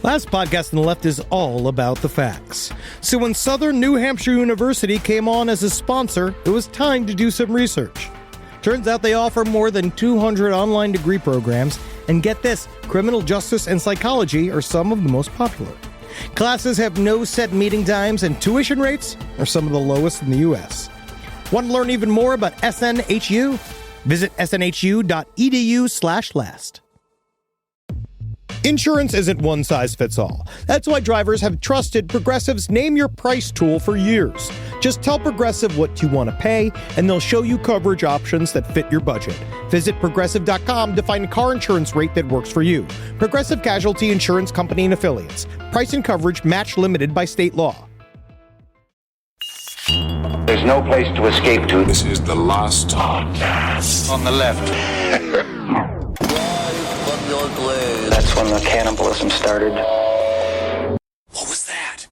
Last podcast on the left is all about the facts. So when Southern New Hampshire University came on as a sponsor, it was time to do some research. Turns out they offer more than 200 online degree programs, and get this, criminal justice and psychology are some of the most popular. Classes have no set meeting times, and tuition rates are some of the lowest in the U.S. Want to learn even more about SNHU? Visit snhu.edu/last. Insurance isn't one size fits all. That's why drivers have trusted Progressive's Name Your Price tool for years. Just tell Progressive what you want to pay, and they'll show you coverage options that fit your budget. Visit Progressive.com to find a car insurance rate that works for you. Progressive Casualty Insurance Company and Affiliates. Price and coverage match limited by state law. There's no place to escape to. This is the last podcast. On the left. That's when the cannibalism started. What was that?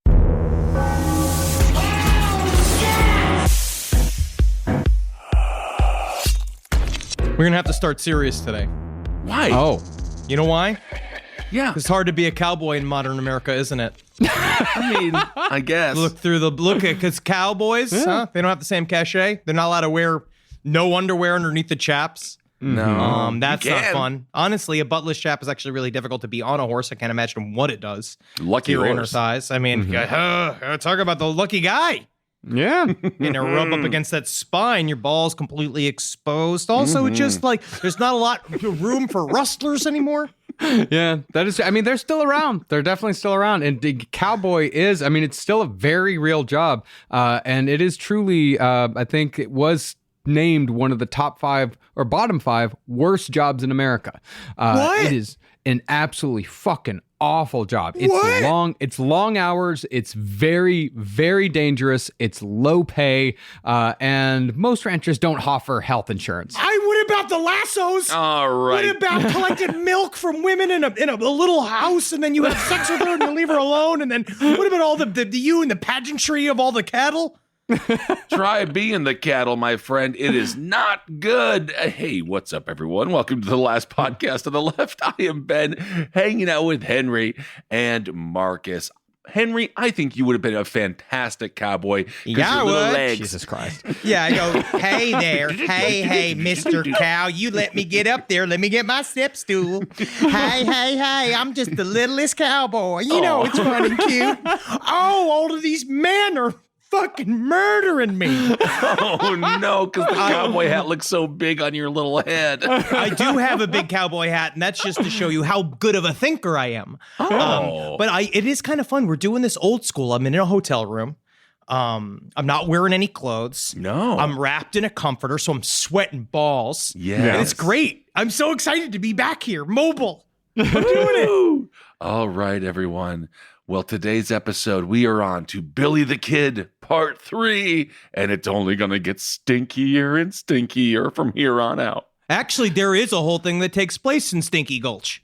We're going to have to start serious today. Why? Oh. You know why? Yeah. It's hard to be a cowboy in modern America, isn't it? I mean, I guess. Look at, because cowboys, huh? They don't have the same cachet. They're not allowed to wear no underwear underneath the chaps. No. That's not fun. Honestly, a buttless chap is actually really difficult to be on a horse. I can't imagine what it does. Lucky to your horse. inner thighs. I mean, talk about the lucky guy. Yeah. Rub up against that spine, your ball's completely exposed. Also, it's just like there's not a lot of room for rustlers anymore. Yeah, that is, I mean, they're still around. They're definitely still around. And the cowboy is, I mean, it's still a very real job. And it is truly, I think it was named one of the top 5 or bottom 5 worst jobs in America. What? It is an absolutely fucking awful job. It's long hours. It's very, very dangerous. It's low pay. And most ranchers don't offer health insurance. What about the lassos? All right. What about collecting milk from women in a little house, and then you have sex with her and you leave her alone? And then what about all the you and the pageantry of all the cattle? Try being the cattle, my friend. It is not good. Hey, what's up, everyone? Welcome to the last podcast on the left. I am Ben, hanging out with Henry and Marcus. Henry, I think you would have been a fantastic cowboy. Yeah, I would. Legs. Jesus Christ. Yeah, I go, hey there. Hey, Mr. Cow, you let me get up there. Let me get my step stool. Hey, I'm just the littlest cowboy. You know, it's fun and cute. Oh, all of these men are fucking murdering me. Oh, no, because the cowboy hat looks so big on your little head. I do have a big cowboy hat, and that's just to show you how good of a thinker I am. But it is kind of fun. We're doing this old school. I'm in a hotel room. I'm not wearing any clothes. No. I'm wrapped in a comforter, so I'm sweating balls. Yes. And it's great. I'm so excited to be back here, mobile. I'm doing it. All right, everyone. Well, today's episode, we are on to Billy the Kid, part 3, and it's only going to get stinkier and stinkier from here on out. Actually, there is a whole thing that takes place in Stinky Gulch.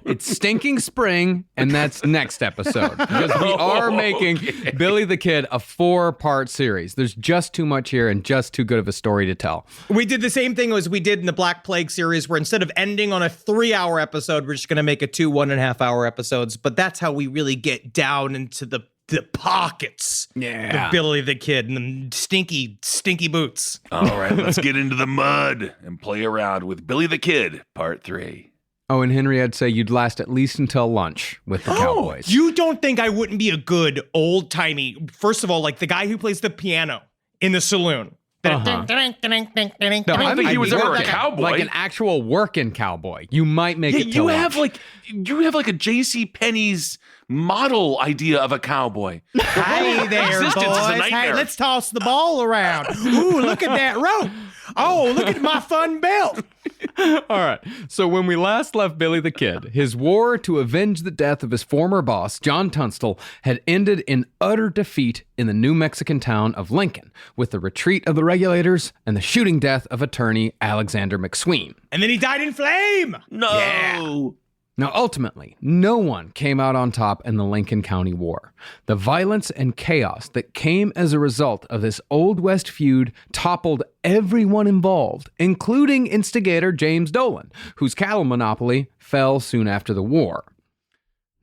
It's Stinking Spring, and that's next episode. Because we are making Billy the Kid a 4-part series. There's just too much here and just too good of a story to tell. We did the same thing as we did in the Black Plague series, where instead of ending on a 3-hour episode, we're just going to make it 2 1.5-hour episodes. But that's how we really get down into the pockets of Billy the Kid and the stinky boots. All right, let's get into the mud and play around with Billy the Kid, part 3. Oh, and Henry, I'd say you'd last at least until lunch with the Cowboys. You don't think I wouldn't be a good old-timey, first of all, like the guy who plays the piano in the saloon. No, I don't think he was ever a cowboy. Like an actual working cowboy. You might make it till you have lunch. you have like a J.C. Penney's model idea of a cowboy. Hey there, Existence is a boys. nightmare. Hey, let's toss the ball around. Ooh, look at that rope. Oh, look at my fun belt. All right. So when we last left Billy the Kid, his war to avenge the death of his former boss, John Tunstall, had ended in utter defeat in the New Mexican town of Lincoln, with the retreat of the regulators and the shooting death of attorney Alexander McSween. And then he died in flame. No. Yeah. Now, ultimately, no one came out on top in the Lincoln County War. The violence and chaos that came as a result of this Old West feud toppled everyone involved, including instigator James Dolan, whose cattle monopoly fell soon after the war.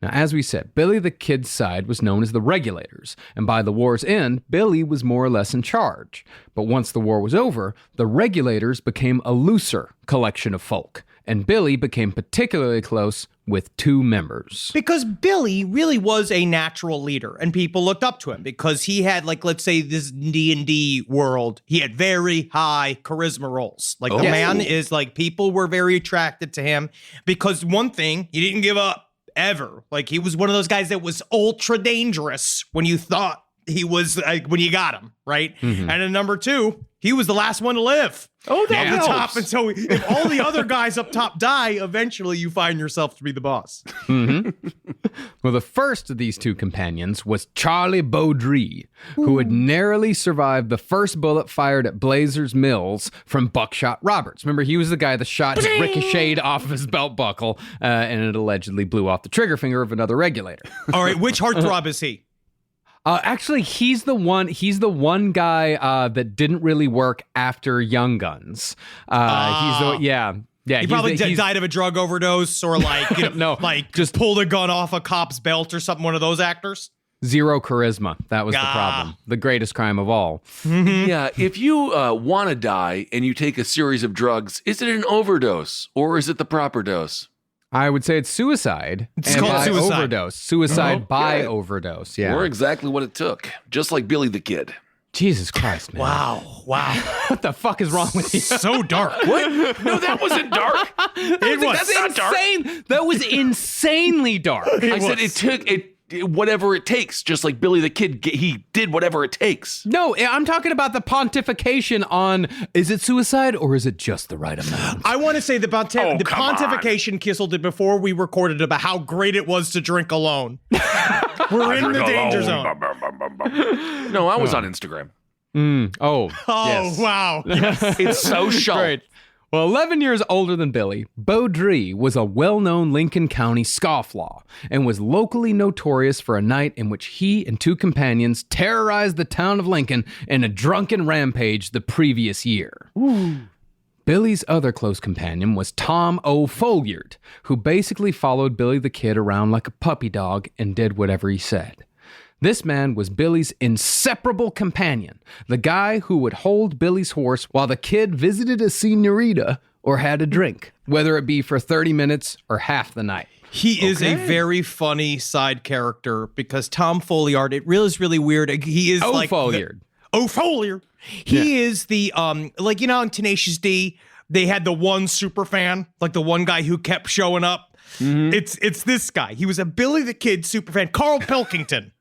Now, as we said, Billy the Kid's side was known as the Regulators, and by the war's end, Billy was more or less in charge. But once the war was over, the Regulators became a looser collection of folk, and Billy became particularly close with two members. Because Billy really was a natural leader, and people looked up to him because he had, like, let's say this D&D world, he had very high charisma rolls. Like, the man is, like, people were very attracted to him because one thing, he didn't give up ever. Like, he was one of those guys that was ultra dangerous when you thought he was, like, when you got him, right? And then number two, he was the last one to live. Oh, that At the top, helps. and so if all the other guys up top die, eventually you find yourself to be the boss. Well, the first of these two companions was Charlie Beaudry, who had narrowly survived the first bullet fired at Blazer's Mills from Buckshot Roberts. Remember, he was the guy the shot had ricocheted off of his belt buckle, and it allegedly blew off the trigger finger of another regulator. All right, which heartthrob is he? Actually, he's the one guy that didn't really work after Young Guns. He probably died of a drug overdose or like, No, like just pulled a gun off a cop's belt or something, one of those actors. zero charisma. That was the problem. The greatest crime of all. Yeah, if you want to die and you take a series of drugs, is it an overdose or is it the proper dose? I would say it's suicide. It's called by suicide. overdose. Suicide by Okay. overdose. Yeah. Or exactly what it took, just like Billy the Kid. Jesus Christ, man. Wow. What the fuck is wrong with you? So dark. What? No, that wasn't dark. It was. That's not dark. Insane. That was insanely dark. I said it took whatever it takes, just like Billy the Kid. He did whatever it takes. No, I'm talking about the pontification on, is it suicide or is it just the right amount? I want to say the come on. pontification Kissel did before we recorded about how great it was to drink alone. We're in the danger zone. No, I was on Instagram. Oh, Oh, yes. wow. It's so sharp. Great. Well, 11 years older than Billy, Beaudry was a well-known Lincoln County scofflaw and was locally notorious for a night in which he and two companions terrorized the town of Lincoln in a drunken rampage the previous year. Billy's other close companion was Tom O'Folliard, who basically followed Billy the Kid around like a puppy dog and did whatever he said. This man was Billy's inseparable companion, the guy who would hold Billy's horse while the kid visited a senorita or had a drink, whether it be for 30 minutes or half the night. He is a very funny side character because Tom Folliard, it really is really weird. He is like O'Folliard. O'Folliard. He is the like, you know, in Tenacious D, they had the one super fan, like the one guy who kept showing up. It's this guy. He was a Billy the Kid super fan, Carl Pilkington.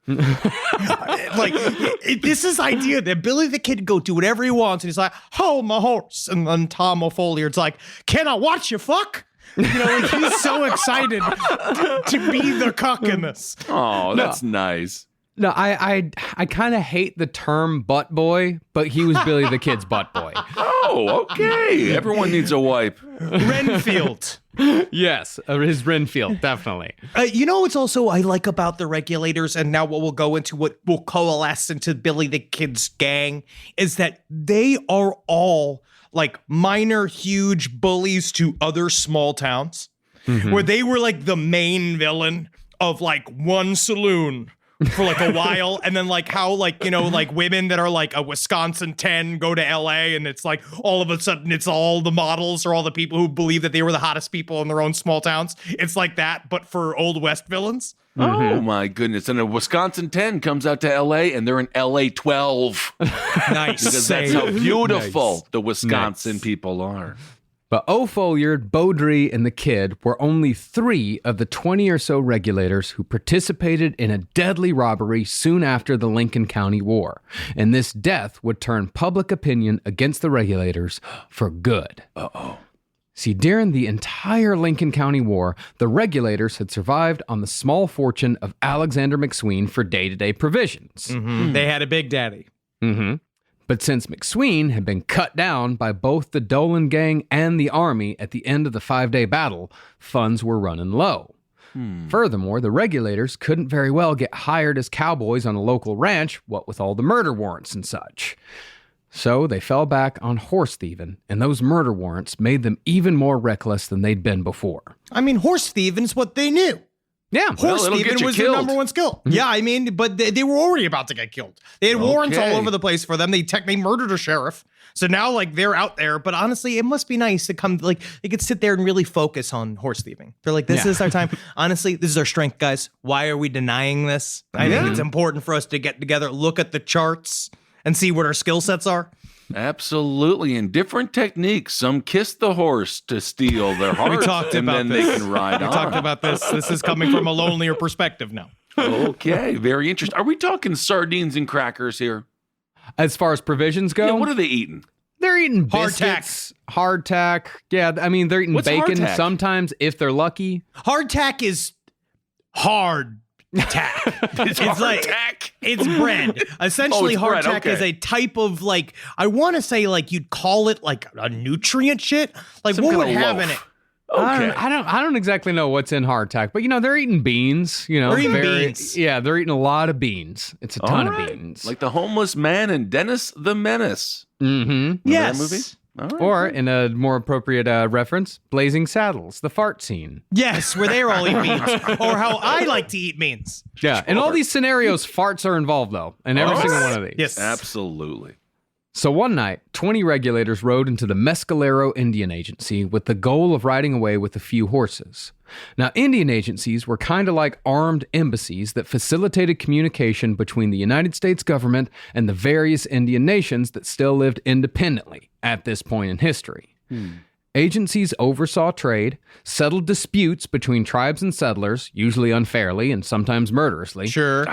This is idea that Billy the Kid go do whatever he wants, and he's like, hold my horse, and then Tom O'Folliard's like, can I watch you fuck? You know, like he's so excited to be the cuck in this. Oh, that's nice. No, I kind of hate the term butt boy, but he was Billy the Kid's butt boy. Oh, okay. Everyone needs a wipe. Renfield. Yes, his Renfield, definitely. You know what's also I like about the Regulators, and now what we'll go into, what will coalesce into Billy the Kid's gang, is that they are all like minor, huge bullies to other small towns, where they were like the main villain of like one saloon for like a while, and then like how like, you know, like women that are like a Wisconsin 10 go to LA, and it's like all of a sudden it's all the models or all the people who believe that they were the hottest people in their own small towns. It's like that, but for Old West villains. Oh my goodness. And a Wisconsin 10 comes out to LA and they're in LA 12. Nice. Because that's how beautiful the Wisconsin people are. But O'Folliard, Beaudry, and the Kid were only 3 of the 20 or so Regulators who participated in a deadly robbery soon after the Lincoln County War. And this death would turn public opinion against the Regulators for good. See, during the entire Lincoln County War, the Regulators had survived on the small fortune of Alexander McSween for day-to-day provisions. They had a big daddy. But since McSween had been cut down by both the Dolan Gang and the Army at the end of the 5-day battle, funds were running low. Furthermore, the Regulators couldn't very well get hired as cowboys on a local ranch, what with all the murder warrants and such. So they fell back on horse thieving, and those murder warrants made them even more reckless than they'd been before. I mean, horse thieving's what they knew. Yeah. Horse it'll get thieving you was their killed. number one skill. Yeah, I mean, but they were already about to get killed. They had warrants all over the place for them. They murdered a sheriff. So now, like, they're out there. But honestly, it must be nice to come, like, they could sit there and really focus on horse thieving. They're like, this is our time. Honestly, this is our strength, guys. Why are we denying this? I think it's important for us to get together, look at the charts, and see what our skill sets are. Absolutely, and different techniques. Some kiss the horse to steal their heart, and then they can ride on. We talked about this. This is coming from a lonelier perspective now. Okay, very interesting. Are we talking sardines and crackers here? As far as provisions go, Yeah, what are they eating? they're eating Hardtack. biscuits, hardtack. Yeah, I mean, they're eating What's bacon hardtack? sometimes if they're lucky. Hardtack is hard tack. It's like Hardtack? it's bread. Essentially, Oh, it's bread, hardtack is okay. a type of, like, I want to say, like, you'd call it like a nutrient shit. Like, Some what kind would of have in loaf. it? Okay. I don't exactly know what's in hardtack, but they're eating beans. They're eating beans. Yeah, they're eating a lot of beans. It's a ton All right. of beans. Like the homeless man and Dennis the Menace. Mm-hmm. Remember Yes. that movie? All right. Or in a more appropriate reference, Blazing Saddles, the fart scene. Yes, where they're all eating beans, or how I like to eat beans. Yeah, in all these scenarios, farts are involved though, in every single one of these. Yes. Absolutely. So one night, 20 regulators rode into the Mescalero Indian Agency with the goal of riding away with a few horses. Now, Indian agencies were kind of like armed embassies that facilitated communication between the United States government and the various Indian nations that still lived independently at this point in history. Agencies oversaw trade, settled disputes between tribes and settlers, usually unfairly and sometimes murderously, Sure.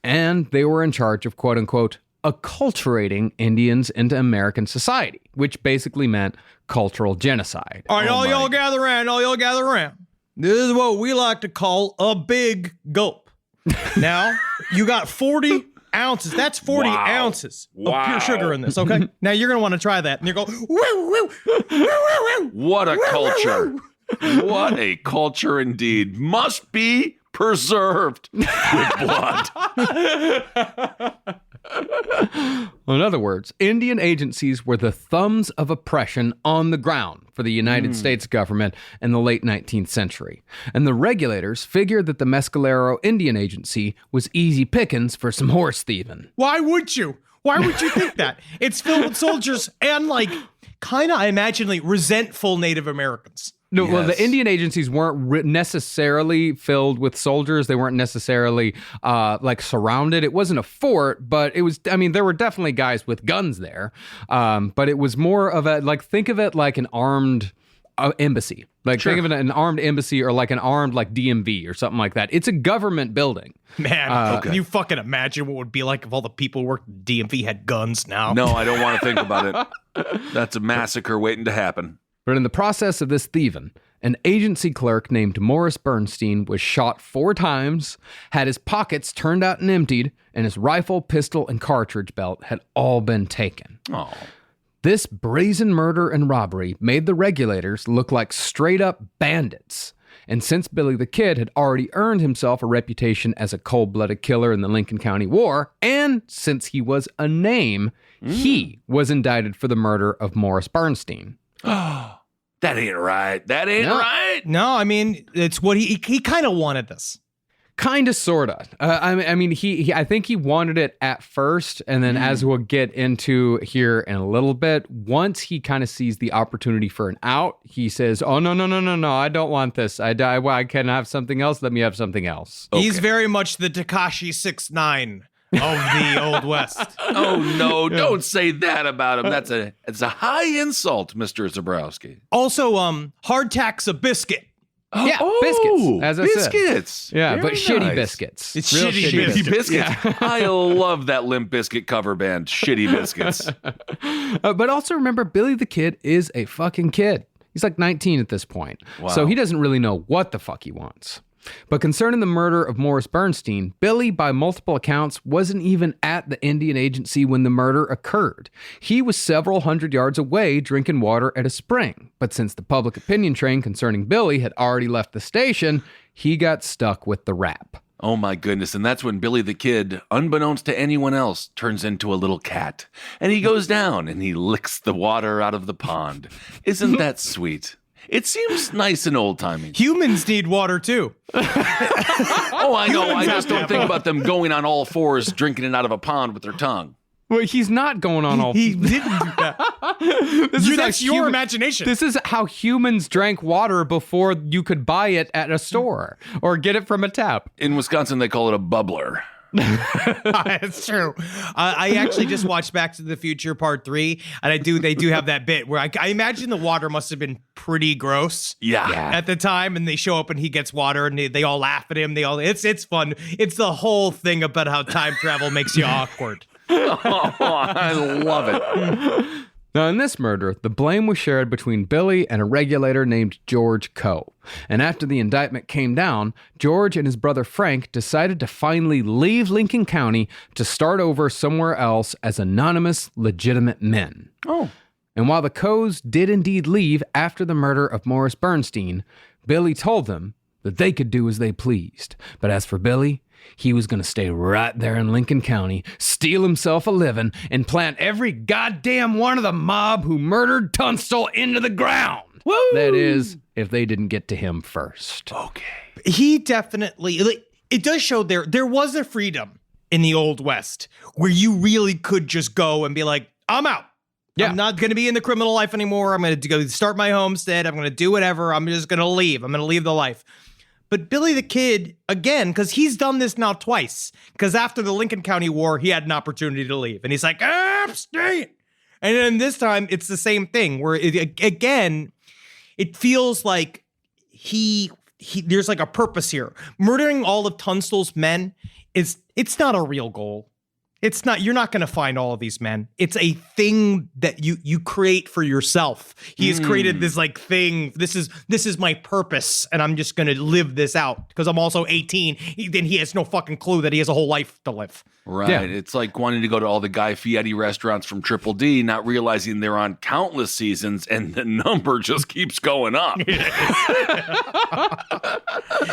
and they were in charge of, quote unquote, acculturating Indians into American society, which basically meant cultural genocide. All right, Oh all my- y'all gather around. All y'all gather around. This is what we like to call a big gulp. Now, you got 40 ounces. That's 40 Wow. ounces of Wow. pure sugar in this, okay? Now, you're going to want to try that. And you go, woo, woo, woo, woo, woo. What a culture. What a culture indeed. Must be preserved with blood. In other words, Indian agencies were the thumbs of oppression on the ground for the United States government in the late 19th century. And the regulators figured that the Mescalero Indian Agency was easy pickings for some horse thieving. Why would you? Why would you think that? It's filled with soldiers and, like, kind of, I imagine, like, resentful Native Americans. No, well, Yes. the Indian agencies weren't necessarily filled with soldiers. They weren't necessarily like surrounded. It wasn't a fort, but it was. I mean, there were definitely guys with guns there, but it was more of a like. Think of it like an armed embassy. Like think of it an armed embassy or like an armed like DMV or something like that. It's a government building. Man, can you fucking imagine what it would be like if all the people who worked at DMV had guns now? No, I don't want to think about it. That's a massacre waiting to happen. But in the process of this thieving, an agency clerk named Morris Bernstein was shot 4 times, had his pockets turned out and emptied, and his rifle, pistol, and cartridge belt had all been taken. Oh. This brazen murder and robbery made the regulators look like straight-up bandits. And since Billy the Kid had already earned himself a reputation as a cold-blooded killer in the Lincoln County War, and since he was a name, he was indicted for the murder of Morris Bernstein. That ain't right. That ain't No. right. No, I mean, it's what he kind of wanted this. Kinda, sorta. I mean, he. I think he wanted it at first, and then as we'll get into here in a little bit, once he kind of sees the opportunity for an out, he says, "Oh no! I don't want this. I can have something else. Let me have something else." He's very much the Tekashi 6ix9ine of the Old West. Oh no, don't say that about him. It's a high insult, Mr. Zabrowski. Also, hardtack's a biscuit. Yeah, biscuits, as I said. Biscuits. Yeah, Very but shitty nice. biscuits. It's Real shitty Shitty biscuits. biscuits. I love that Limp Bizkit cover band, Shitty Biscuits. But also remember, Billy the Kid is a fucking kid. He's like 19 at this point. Wow. So he doesn't really know what the fuck he wants. But concerning the murder of Morris Bernstein, Billy, by multiple accounts, wasn't even at the Indian Agency when the murder occurred. He was several hundred yards away drinking water at a spring. But since the public opinion train concerning Billy had already left the station, he got stuck with the rap. Oh my goodness. And that's when Billy the Kid, unbeknownst to anyone else, turns into a little cat. And he goes down and he licks the water out of the pond. Isn't that sweet? It seems nice and old-timey. Humans need water, too. Oh, I know. I just don't think about them going on all fours, drinking it out of a pond with their tongue. Well, he's not going on all. He didn't do that. That's your imagination. This is how humans drank water before you could buy it at a store or get it from a tap. In Wisconsin, they call it a bubbler. It's true. I actually just watched Back to the Future Part 3, and they do have that bit where I imagine the water must have been pretty gross. Yeah. At the time, and they show up and he gets water, and they all laugh at him. It's fun. It's the whole thing about how time travel makes you awkward. Oh, I love it. Now, in this murder, the blame was shared between Billy and a regulator named George Coe. And after the indictment came down, George and his brother Frank decided to finally leave Lincoln County to start over somewhere else as anonymous, legitimate men. Oh. And while the Coes did indeed leave after the murder of Morris Bernstein, Billy told them that they could do as they pleased. But as for Billy, he was going to stay right there in Lincoln County, steal himself a living, and plant every goddamn one of the mob who murdered Tunstall into the ground. Woo! That is, if they didn't get to him first. Okay. He definitely, it does show there was a freedom in the Old West where you really could just go and be like, I'm out. Yeah. I'm not going to be in the criminal life anymore. I'm going to go start my homestead. I'm going to do whatever. I'm just going to leave. I'm going to leave the life. But Billy the Kid, again, because he's done this now twice, because after the Lincoln County War, he had an opportunity to leave. And he's like, I'm staying. And then this time, it's the same thing, where, again, it feels like there's like a purpose here. Murdering all of Tunstall's men, it's not a real goal. It's not, you're not going to find all of these men. It's a thing that you create for yourself. He has created this like thing. This is my purpose, and I'm just going to live this out because I'm also 18. Then he has no fucking clue that he has a whole life to live. Right. Yeah. It's like wanting to go to all the Guy Fieri restaurants from Triple D, not realizing they're on countless seasons and the number just keeps going up.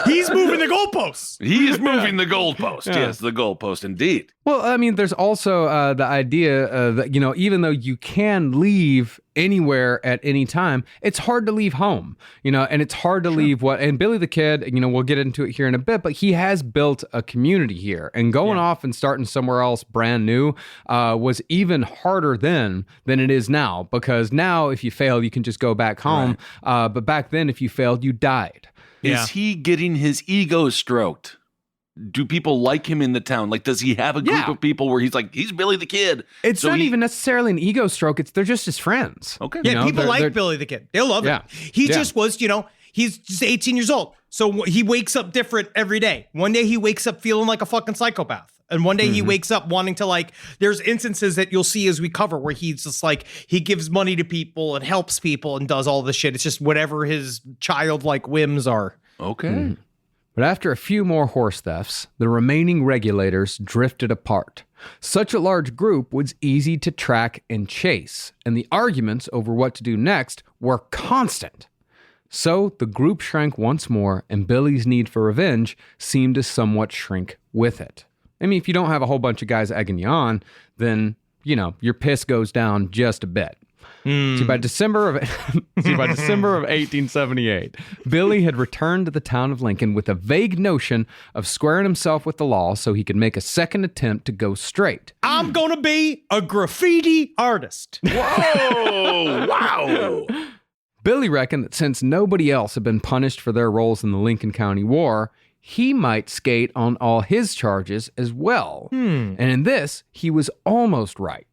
He's moving the goalposts. He is moving the goalpost. Yeah. Yes, the goalpost indeed. Well, I mean, there's also the idea that, even though you can leave anywhere at any time, it's hard to leave home, and it's hard to leave and Billy the Kid, we'll get into it here in a bit, but he has built a community here, and going off and starting somewhere else brand new was even harder then than it is now, because now if you fail, you can just go back home. Right. But back then, if you failed, you died. Is he getting his ego stroked? Do people like him in the town? Like, does he have a group of people where he's like, he's Billy the Kid? It's not even necessarily an ego stroke. They're just his friends. Okay. Yeah, people like Billy the Kid. They love him. He just was, he's just 18 years old. So he wakes up different every day. One day he wakes up feeling like a fucking psychopath. And one day he wakes up wanting to there's instances that you'll see as we cover where he's just he gives money to people and helps people and does all this shit. It's just whatever his childlike whims are. Okay. But after a few more horse thefts, the remaining regulators drifted apart. Such a large group was easy to track and chase, and the arguments over what to do next were constant. So the group shrank once more, and Billy's need for revenge seemed to somewhat shrink with it. I mean, if you don't have a whole bunch of guys egging you on, then, your piss goes down just a bit. See, by December of 1878, Billy had returned to the town of Lincoln with a vague notion of squaring himself with the law so he could make a second attempt to go straight. I'm going to be a graffiti artist. Whoa! Wow! Billy reckoned that since nobody else had been punished for their roles in the Lincoln County War, he might skate on all his charges as well. And in this, he was almost right.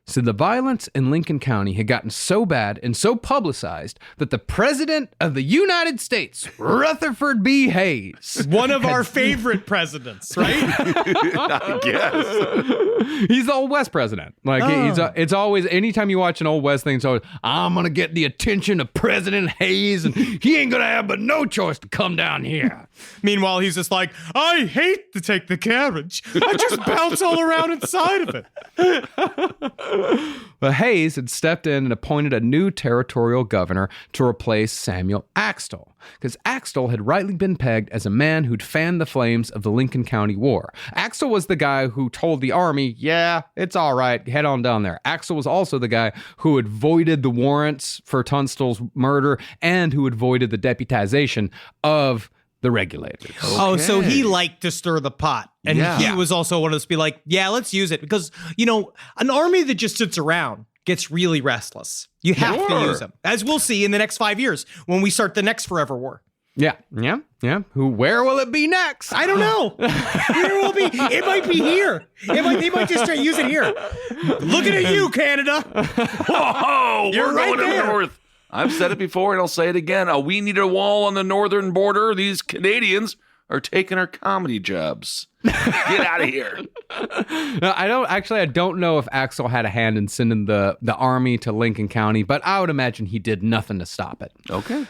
So the violence in Lincoln County had gotten so bad and so publicized that the President of the United States, Rutherford B. Hayes, one of our favorite presidents, right? I guess. He's the Old West president. It's always, anytime you watch an Old West thing, it's always, I'm going to get the attention of President Hayes, and he ain't going to have but no choice to come down here. Meanwhile, he's just like, I hate to take the carriage. I just bounce all around inside of it. But Hayes had stepped in and appointed a new territorial governor to replace Samuel Axtell, because Axtell had rightly been pegged as a man who'd fanned the flames of the Lincoln County War. Axtell was the guy who told the army, yeah, it's all right, head on down there. Axtell was also the guy who had voided the warrants for Tunstall's murder and who had voided the deputization of the regulators. Oh, so he liked to stir the pot. And he was also one of those to be like, yeah, let's use it. Because, an army that just sits around gets really restless. You have to use them. As we'll see in the next 5 years when we start the next Forever War. Yeah. Where will it be next? I don't know. Where will it be? It might be here. They might just try to use it here. Looking at you, Canada. Whoa, You're we're right going there. up north. I've said it before and I'll say it again. We need a wall on the northern border. These Canadians are taking our comedy jobs. Get out of here. No, I don't know if Axel had a hand in sending the army to Lincoln County, but I would imagine he did nothing to stop it. Okay.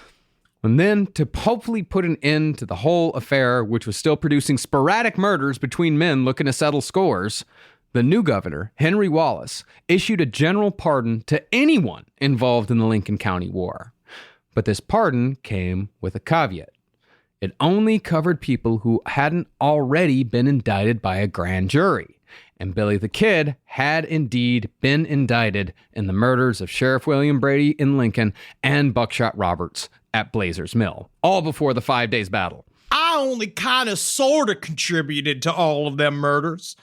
And then to hopefully put an end to the whole affair, which was still producing sporadic murders between men looking to settle scores, the new governor, Henry Wallace, issued a general pardon to anyone involved in the Lincoln County War. But this pardon came with a caveat. It only covered people who hadn't already been indicted by a grand jury. And Billy the Kid had indeed been indicted in the murders of Sheriff William Brady in Lincoln and Buckshot Roberts at Blazer's Mill, all before the 5 days battle. I only kind of sort of contributed to all of them murders.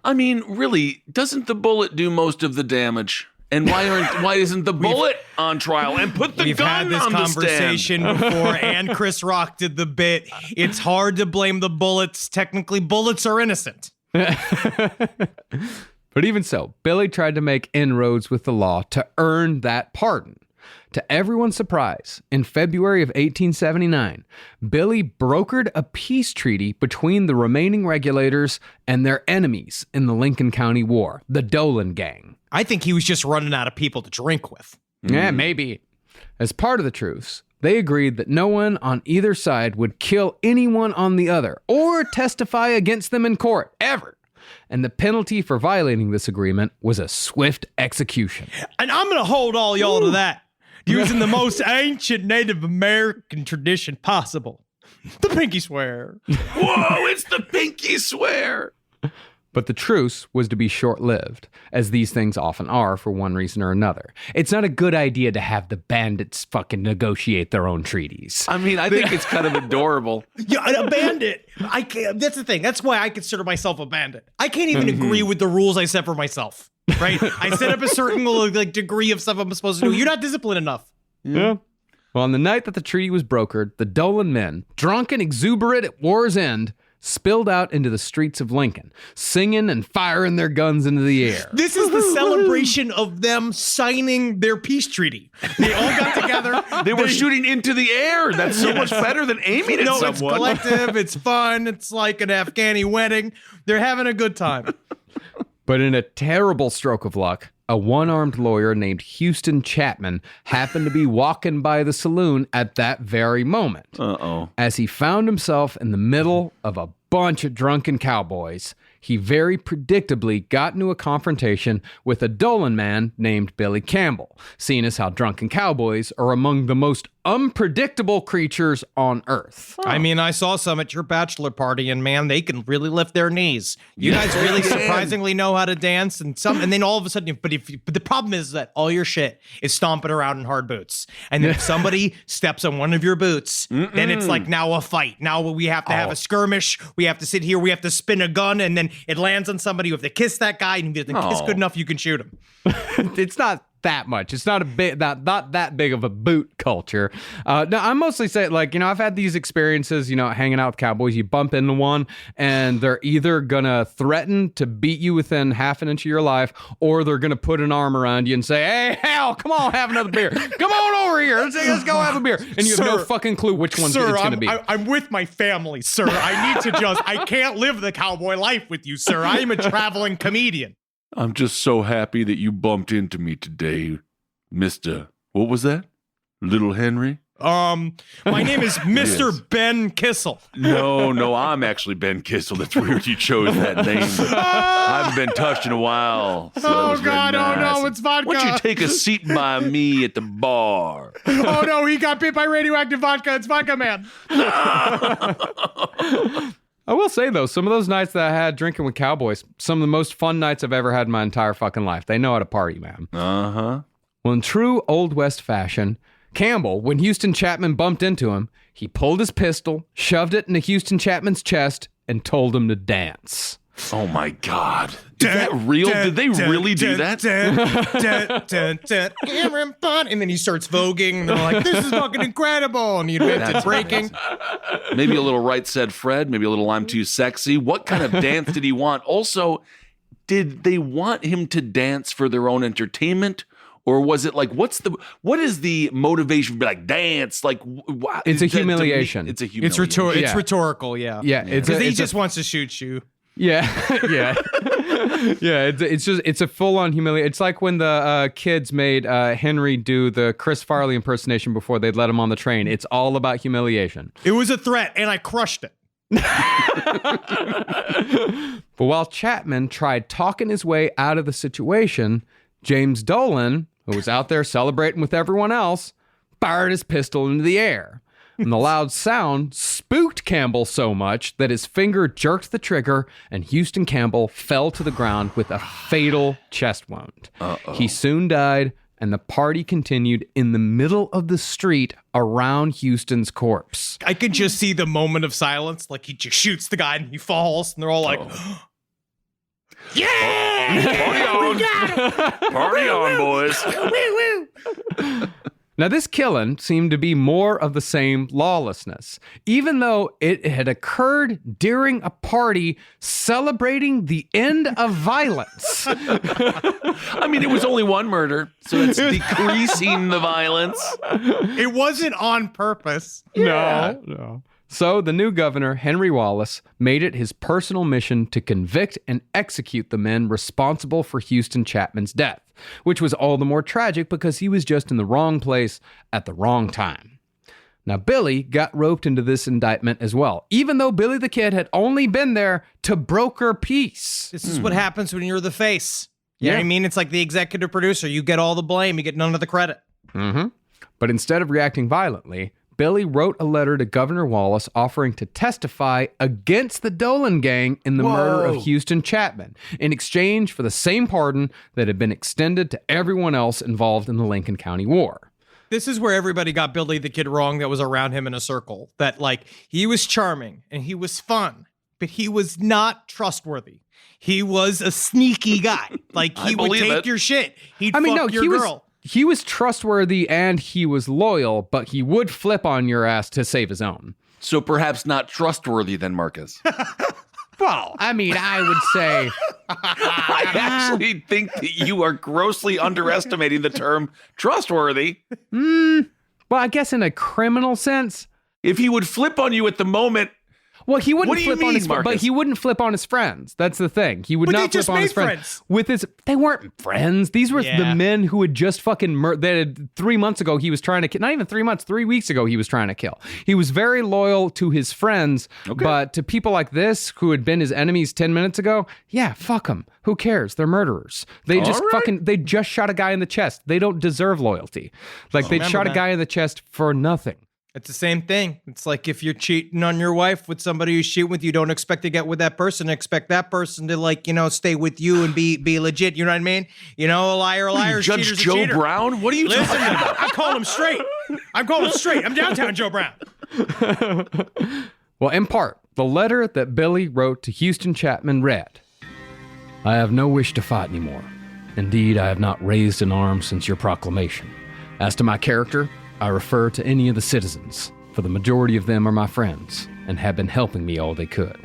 I mean, really, doesn't the bullet do most of the damage? And why isn't the bullet on trial? And put the We've gun had this on the conversation stand. before, and Chris Rock did the bit. It's hard to blame the bullets. Technically, bullets are innocent. But even so, Billy tried to make inroads with the law to earn that pardon. To everyone's surprise, in February of 1879, Billy brokered a peace treaty between the remaining regulators and their enemies in the Lincoln County War, the Dolan Gang. I think he was just running out of people to drink with. Yeah, maybe. As part of the truce, they agreed that no one on either side would kill anyone on the other or testify against them in court, ever. And the penalty for violating this agreement was a swift execution. And I'm going to hold all y'all to that. Using the most ancient Native American tradition possible. The pinky swear. Whoa, it's the pinky swear. But the truce was to be short-lived, as these things often are for one reason or another. It's not a good idea to have the bandits fucking negotiate their own treaties. I mean, I think it's kind of adorable. Yeah, a bandit. I can't. That's the thing. That's why I consider myself a bandit. I can't even agree with the rules I set for myself. Right? I set up a certain degree of stuff I'm supposed to do. You're not disciplined enough. Yeah. Well, on the night that the treaty was brokered, the Dolan men, drunk and exuberant at war's end, spilled out into the streets of Lincoln, singing and firing their guns into the air. This is the celebration of them signing their peace treaty. They all got together. They were shooting into the air. That's so much better than aiming at someone. It's collective. It's fun. It's like an Afghani wedding. They're having a good time. But in a terrible stroke of luck, a one-armed lawyer named Houston Chapman happened to be walking by the saloon at that very moment. Uh-oh. As he found himself in the middle of a bunch of drunken cowboys, he very predictably got into a confrontation with a Dolan man named Billy Campbell, seeing as how drunken cowboys are among the most unpredictable creatures on Earth. I mean, I saw some at your bachelor party, and man, they can really lift their knees. You guys really surprisingly know how to dance, and then all of a sudden, but the problem is that all your shit is stomping around in hard boots, and then if somebody steps on one of your boots, then it's like now a fight. Now we have to have a skirmish. We have to sit here. We have to spin a gun, and then it lands on somebody. You have to kiss that guy, and if you kiss good enough, you can shoot him. It's not that much. It's not not that big of a boot culture. No, I'm mostly saying, I've had these experiences, hanging out with cowboys. You bump into one and they're either gonna threaten to beat you within half an inch of your life, or they're gonna put an arm around you and say, "Hey, Hal, come on, have another beer. Come on over here. Let's go have a beer." And you have no fucking clue which one it's gonna be. I'm with my family, sir. I need to I can't live the cowboy life with you, sir. I am a traveling comedian. I'm just so happy that you bumped into me today, Mr. What was that? Little Henry? My name is Mr. Ben Kissel. No, I'm actually Ben Kissel. That's weird you chose that name. I haven't been touched in a while. So that was very nice. no, it's vodka. Why don't you take a seat by me at the bar? Oh no, he got bit by radioactive vodka. It's Vodka Man. I will say, though, some of those nights that I had drinking with cowboys, some of the most fun nights I've ever had in my entire fucking life. They know how to party, man. Uh-huh. Well, in true Old West fashion, Campbell, when Houston Chapman bumped into him, he pulled his pistol, shoved it into Houston Chapman's chest, and told him to dance. Oh, my God. Is that real? Did they really do that? Cameron Bond. And then he starts voguing. And they're like, this is fucking incredible. And he invented breaking. Maybe a little Right Said Fred. Maybe a little I'm Too Sexy. What kind of dance did he want? Also, did they want him to dance for their own entertainment? Or was it like, what is the motivation? Be like, dance, like, it's a humiliation. It's a humiliation. It's rhetorical, yeah. Yeah, because he just wants to shoot you. Yeah, yeah, yeah. It's a full-on humiliation. It's like when the kids made Henry do the Chris Farley impersonation before they'd let him on the train. It's all about humiliation. It was a threat, and I crushed it. But while Chapman tried talking his way out of the situation, James Dolan, who was out there celebrating with everyone else, fired his pistol into the air. And the loud sound spooked Campbell so much that his finger jerked the trigger and Houston Campbell fell to the ground with a fatal chest wound. He soon died, and the party continued in the middle of the street around Houston's corpse. I could just see the moment of silence, like he just shoots the guy and he falls, and they're all like, yeah! Party on! We got it! Party on, boys! Woo, woo! Now, this killing seemed to be more of the same lawlessness, even though it had occurred during a party celebrating the end of violence. I mean, it was only one murder, so it's decreasing the violence. It wasn't on purpose. No. So the new governor, Henry Wallace, made it his personal mission to convict and execute the men responsible for Houston Chapman's death, which was all the more tragic because he was just in the wrong place at the wrong time. Now, Billy got roped into this indictment as well, even though Billy the Kid had only been there to broker peace. This is what happens when you're the face. You know what I mean? It's like the executive producer. You get all the blame. You get none of the credit. Mm-hmm. But instead of reacting violently, Billy wrote a letter to Governor Wallace offering to testify against the Dolan gang in the murder of Houston Chapman in exchange for the same pardon that had been extended to everyone else involved in the Lincoln County War. This is where everybody got Billy the Kid wrong that was around him in a circle. That, like, he was charming and he was fun, but he was not trustworthy. He was a sneaky guy. Like, he would take your shit. He'd fuck your girl. He was trustworthy and he was loyal, but he would flip on your ass to save his own. So perhaps not trustworthy then, Marcus. Well, I mean, I would say... I actually think that you are grossly underestimating the term trustworthy. Well, I guess in a criminal sense. If he would flip on you at the moment... Well, he wouldn't flip on his Marcus? but he wouldn't flip on his friends. That's the thing. He would not flip on his friends. With his, they weren't friends. These were the men who had just fucking murdered. 3 months ago, he was trying to kill. Not even 3 months. 3 weeks ago, he was trying to kill. He was very loyal to his friends, but to people like this who had been his enemies 10 minutes ago, yeah, fuck them. Who cares? They're murderers. They just they just shot a guy in the chest. They don't deserve loyalty. Like they shot a guy in the chest for nothing. It's the same thing. It's like if you're cheating on your wife with somebody who's cheating with you, don't expect to get with that person. Expect that person to, like, you know, stay with you and be legit. You know what I mean? You know, a liar, Judge Joe Brown? What are you talking about? I call him straight. I'm calling him straight. I'm downtown Joe Brown. Well, in part, the letter that Billy wrote to Houston Chapman read, I have no wish to fight anymore. Indeed, I have not raised an arm since your proclamation. As to my character, I refer to any of the citizens, for the majority of them are my friends and have been helping me all they could.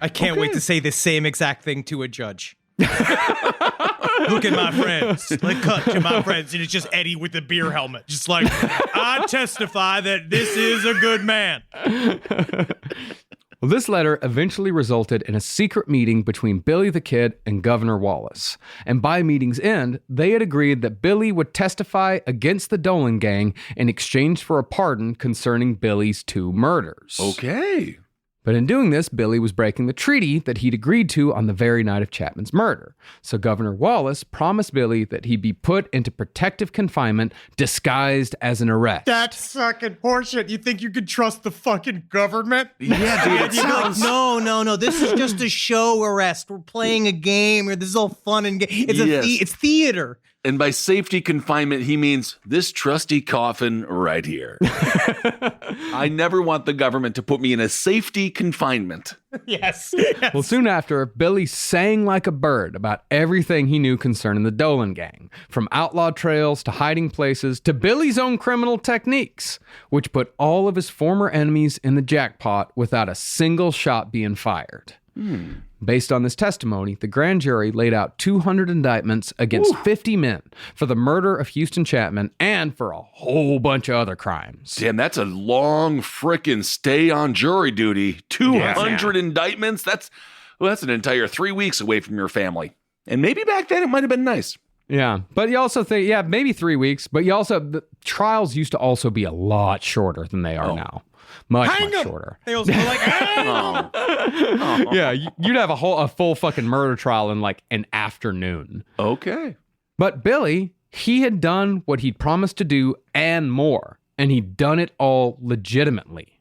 I can't wait to say the same exact thing to a judge. Look at my friends. Like, cut to my friends. And it's just Eddie with the beer helmet. Just like, I testify that this is a good man. Well, this letter eventually resulted in a secret meeting between Billy the Kid and Governor Wallace. And by meeting's end, they had agreed that Billy would testify against the Dolan gang in exchange for a pardon concerning Billy's 2 murders. Okay. But in doing this, Billy was breaking the treaty that he'd agreed to on the very night of Chapman's murder. So Governor Wallace promised Billy that he'd be put into protective confinement disguised as an arrest. That's fucking horseshit. You think you could trust the fucking government? Yeah, dude, it You'd be like, sounds... no. This is just a show arrest. We're playing a game. Or this is all fun and it's Yes. it's theater. And by safety confinement, he means this trusty coffin right here. I never want the government to put me in a safety confinement. Yes. Well, soon after, Billy sang like a bird about everything he knew concerning the Dolan gang, from outlaw trails to hiding places to Billy's own criminal techniques, which put all of his former enemies in the jackpot without a single shot being fired. Based on this testimony, the grand jury laid out 200 indictments against 50 men for the murder of Houston Chapman and for a whole bunch of other crimes. Damn, that's a long frickin' stay on jury duty. 200 indictments? That's an entire 3 weeks away from your family. And maybe back then it might have been nice. Yeah, but you also think, maybe 3 weeks, but the trials used to also be a lot shorter than they are now. Much shorter. They also were like, Yeah, you'd have a full fucking murder trial in like an afternoon. Okay. But Billy, he had done what he'd promised to do and more, and he'd done it all legitimately.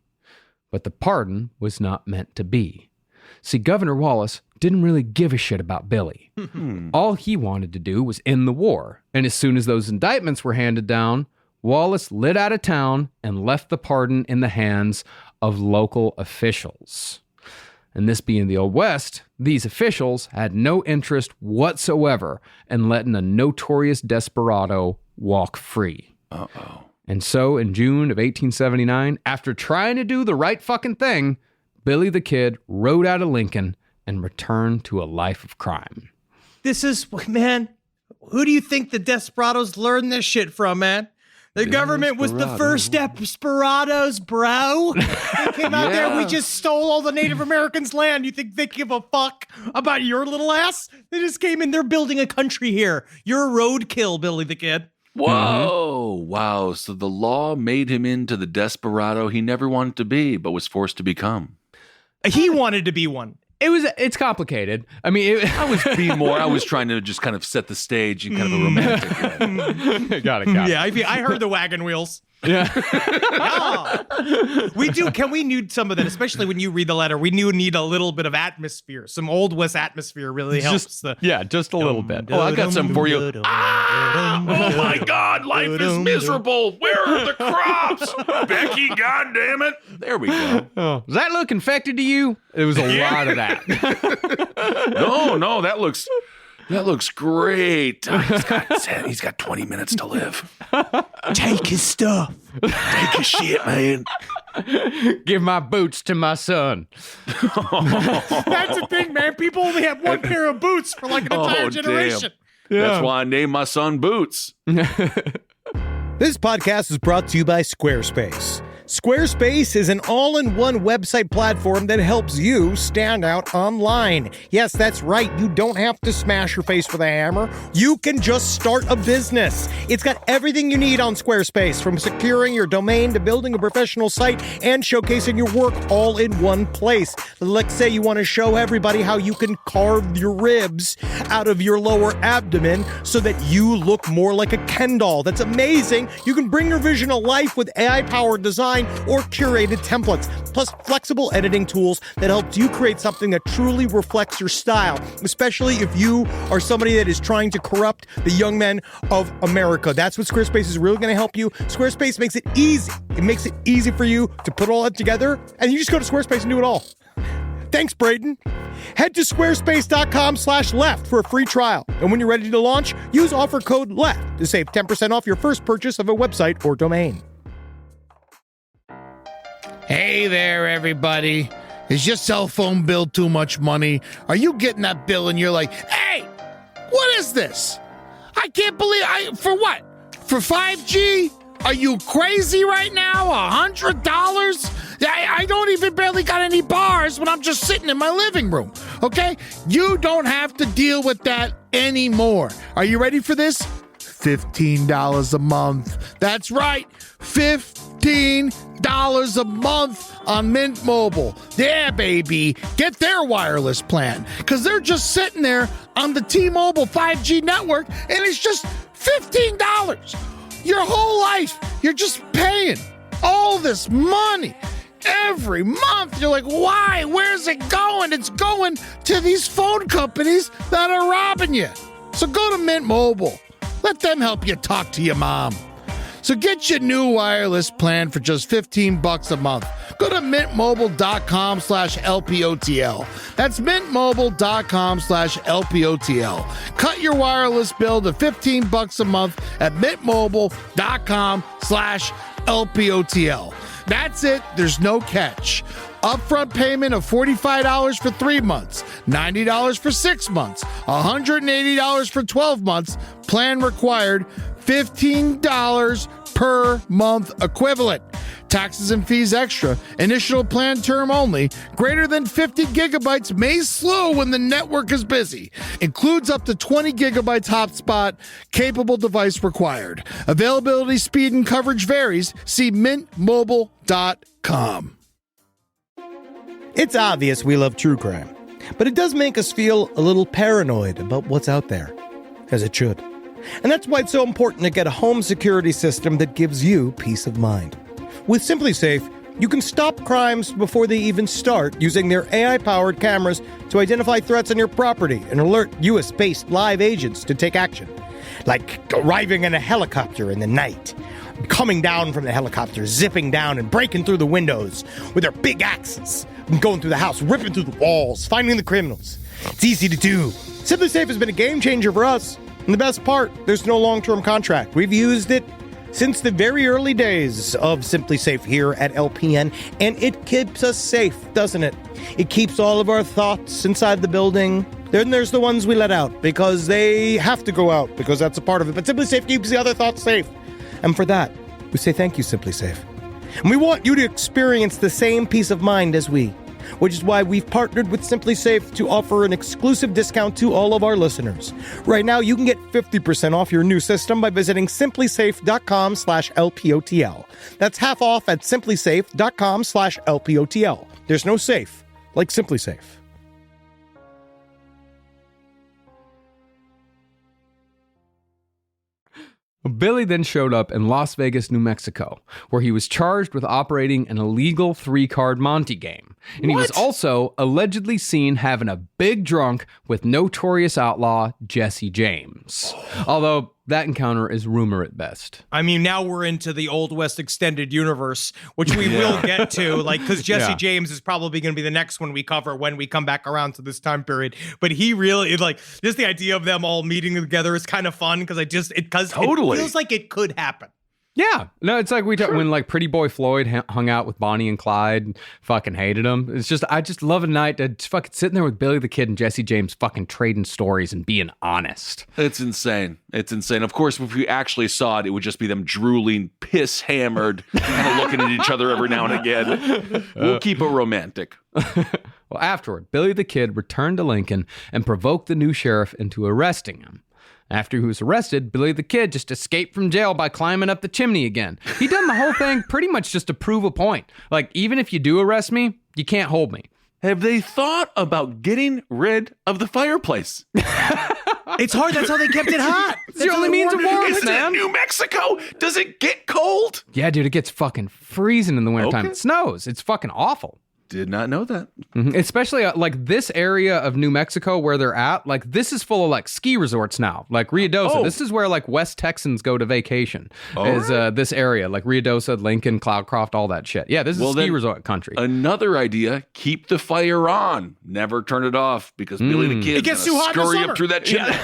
But the pardon was not meant to be. See, Governor Wallace didn't really give a shit about Billy. All he wanted to do was end the war, and as soon as those indictments were handed down, Wallace lit out of town and left the pardon in the hands of local officials. And this being the Old West, these officials had no interest whatsoever in letting a notorious desperado walk free. Uh-oh. And so in June of 1879, after trying to do the right fucking thing, Billy the Kid rode out of Lincoln and returned to a life of crime. this is, man, who do you think the desperados learned this shit from, man? The government was the first desperados, bro. They came out there, we just stole all the Native Americans' land. You think they give a fuck about your little ass? They just came in, they're building a country here. You're a roadkill, Billy the Kid. Whoa. Wow. So the law made him into the desperado he never wanted to be, but was forced to become. He wanted to be one. It's complicated. I mean, I was trying to just kind of set the stage in kind of a romantic way. Got it. Yeah, I heard the wagon wheels. Yeah. We do. Can we need some of that? Especially when you read the letter, we need a little bit of atmosphere. Some Old West atmosphere really helps. Just a little bit. Oh, I got some for you. Oh my God, life is miserable. Where are the crops? Becky, goddammit. There we go. Oh, does that look infected to you? It was a lot of that. No, that looks great. He's got 20 minutes to live. Take his stuff. Take his shit, man. Give my boots to my son. That's the thing, man. People only have one pair of boots for like an entire generation. Yeah. That's why I named my son Boots. This podcast is brought to you by Squarespace. Squarespace is an all-in-one website platform that helps you stand out online. Yes, that's right. You don't have to smash your face with a hammer. You can just start a business. It's got everything you need on Squarespace, from securing your domain to building a professional site and showcasing your work all in one place. Let's say you want to show everybody how you can carve your ribs out of your lower abdomen so that you look more like a Ken doll. That's amazing. You can bring your vision to life with AI-powered design or curated templates, plus flexible editing tools that helps you create something that truly reflects your style, especially if you are somebody that is trying to corrupt the young men of America. That's what Squarespace is really going to help you. Squarespace makes it easy. It makes it easy for you to put all that together, and you just go to Squarespace and do it all. Thanks, Braden. Head to squarespace.com/left for a free trial. And when you're ready to launch, use offer code LEFT to save 10% off your first purchase of a website or domain. Hey there, everybody. Is your cell phone bill too much money? Are you getting that bill and you're like, hey, what is this? I can't believe for what? For 5G? Are you crazy right now? $100? I don't even barely got any bars when I'm just sitting in my living room, okay? You don't have to deal with that anymore. Are you ready for this? $15 a month. That's right, $15 a month on Mint Mobile. Yeah, baby. Get their wireless plan, because they're just sitting there on the T-Mobile 5G network, and it's just $15. Your whole life, you're just paying all this money every month. You're like, why? Where's it going? It's going to these phone companies that are robbing you. So go to Mint Mobile. Let them help you talk to your mom. So get your new wireless plan for just $15 a month. Go to mintmobile.com/LPOTL. That's mintmobile.com/LPOTL. Cut your wireless bill to $15 a month at mintmobile.com/LPOTL. That's it. There's no catch. Upfront payment of $45 for 3 months, $90 for 6 months, $180 for 12 months. Plan required, $15 per month equivalent. Taxes and fees extra. Initial plan term only. Greater than 50 gigabytes may slow when the network is busy. Includes up to 20 gigabytes hotspot. Capable device required. Availability, speed, and coverage varies. See mintmobile.com. It's obvious we love true crime, but it does make us feel a little paranoid about what's out there, as it should. And that's why it's so important to get a home security system that gives you peace of mind. With SimpliSafe, you can stop crimes before they even start using their AI-powered cameras to identify threats on your property and alert US-based live agents to take action. Like arriving in a helicopter in the night, coming down from the helicopter, zipping down and breaking through the windows with their big axes, and going through the house, ripping through the walls, finding the criminals. It's easy to do. SimpliSafe has been a game changer for us. And the best part, there's no long-term contract. We've used it since the very early days of SimpliSafe here at LPN, and it keeps us safe, doesn't it? It keeps all of our thoughts inside the building. Then there's the ones we let out because they have to go out, because that's a part of it. But SimpliSafe keeps the other thoughts safe. And for that, we say thank you, SimpliSafe. And we want you to experience the same peace of mind as we, which is why we've partnered with SimpliSafe to offer an exclusive discount to all of our listeners. Right now, you can get 50% off your new system by visiting simplysafe.com/LPOTL. That's half off at simplysafe.com/LPOTL. There's no safe like SimpliSafe. Billy then showed up in Las Vegas, New Mexico, where he was charged with operating an illegal 3-card Monte game. And he was also allegedly seen having a big drunk with notorious outlaw Jesse James. Although that encounter is rumor at best. I mean, now we're into the Old West extended universe, which we will get to, like, because Jesse James is probably going to be the next one we cover when we come back around to this time period. But he really, like, just the idea of them all meeting together is kind of fun because it feels like it could happen. Yeah. No, it's like when like Pretty Boy Floyd hung out with Bonnie and Clyde and fucking hated him. It's just, I just love a night to fucking sitting there with Billy the Kid and Jesse James fucking trading stories and being honest. It's insane. It's insane. Of course, if we actually saw it, it would just be them drooling, piss hammered, kind of looking at each other every now and again. We'll keep it romantic. Well, afterward, Billy the Kid returned to Lincoln and provoked the new sheriff into arresting him. After he was arrested, Billy the Kid just escaped from jail by climbing up the chimney again. He done the whole thing pretty much just to prove a point. Like, even if you do arrest me, you can't hold me. Have they thought about getting rid of the fireplace? It's hard. That's how they kept it hot. It's the only means of warmth, man. New Mexico? Does it get cold? Yeah, dude, it gets fucking freezing in the wintertime. Okay. It snows. It's fucking awful. Did not know that. Mm-hmm. Especially like this area of New Mexico where they're at, like this is full of like ski resorts now, like Ruidoso. Oh. This is where like West Texans go to vacation. This area, like Ruidoso, Lincoln, Cloudcroft, all that shit. Yeah, this is ski resort country. Another idea, keep the fire on. Never turn it off because Billy the Kid gets too hot in the scurry summer. up through that chimney.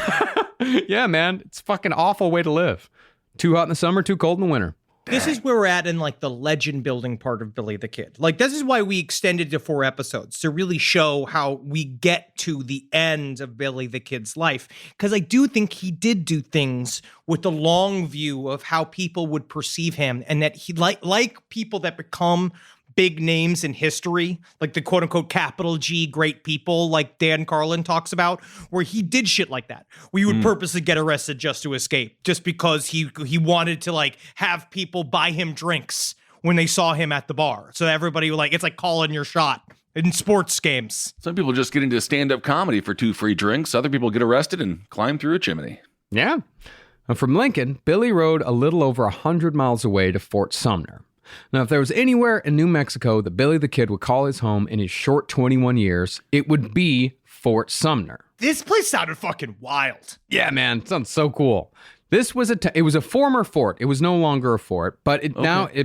Yeah, man. It's a fucking awful way to live. Too hot in the summer, too cold in the winter. This is where we're at in like the legend building part of Billy the Kid. Like, this is why we extended to 4 episodes to really show how we get to the end of Billy the Kid's life. Because I do think he did do things with the long view of how people would perceive him, and that he like people that become big names in history, like the quote unquote capital G great people like Dan Carlin talks about, where he did shit like that. We would purposely get arrested just to escape, just because he wanted to like have people buy him drinks when they saw him at the bar. So everybody like, it's like calling your shot in sports games. Some people just get into stand-up comedy for 2 free drinks. Other people get arrested and climb through a chimney. Yeah. And from Lincoln, Billy rode a little over 100 miles away to Fort Sumner. Now, if there was anywhere in New Mexico that Billy the Kid would call his home in his short 21 years, it would be Fort Sumner. This place sounded fucking wild. Yeah, man. It sounds so cool. This was it was a former fort. It was no longer a fort, but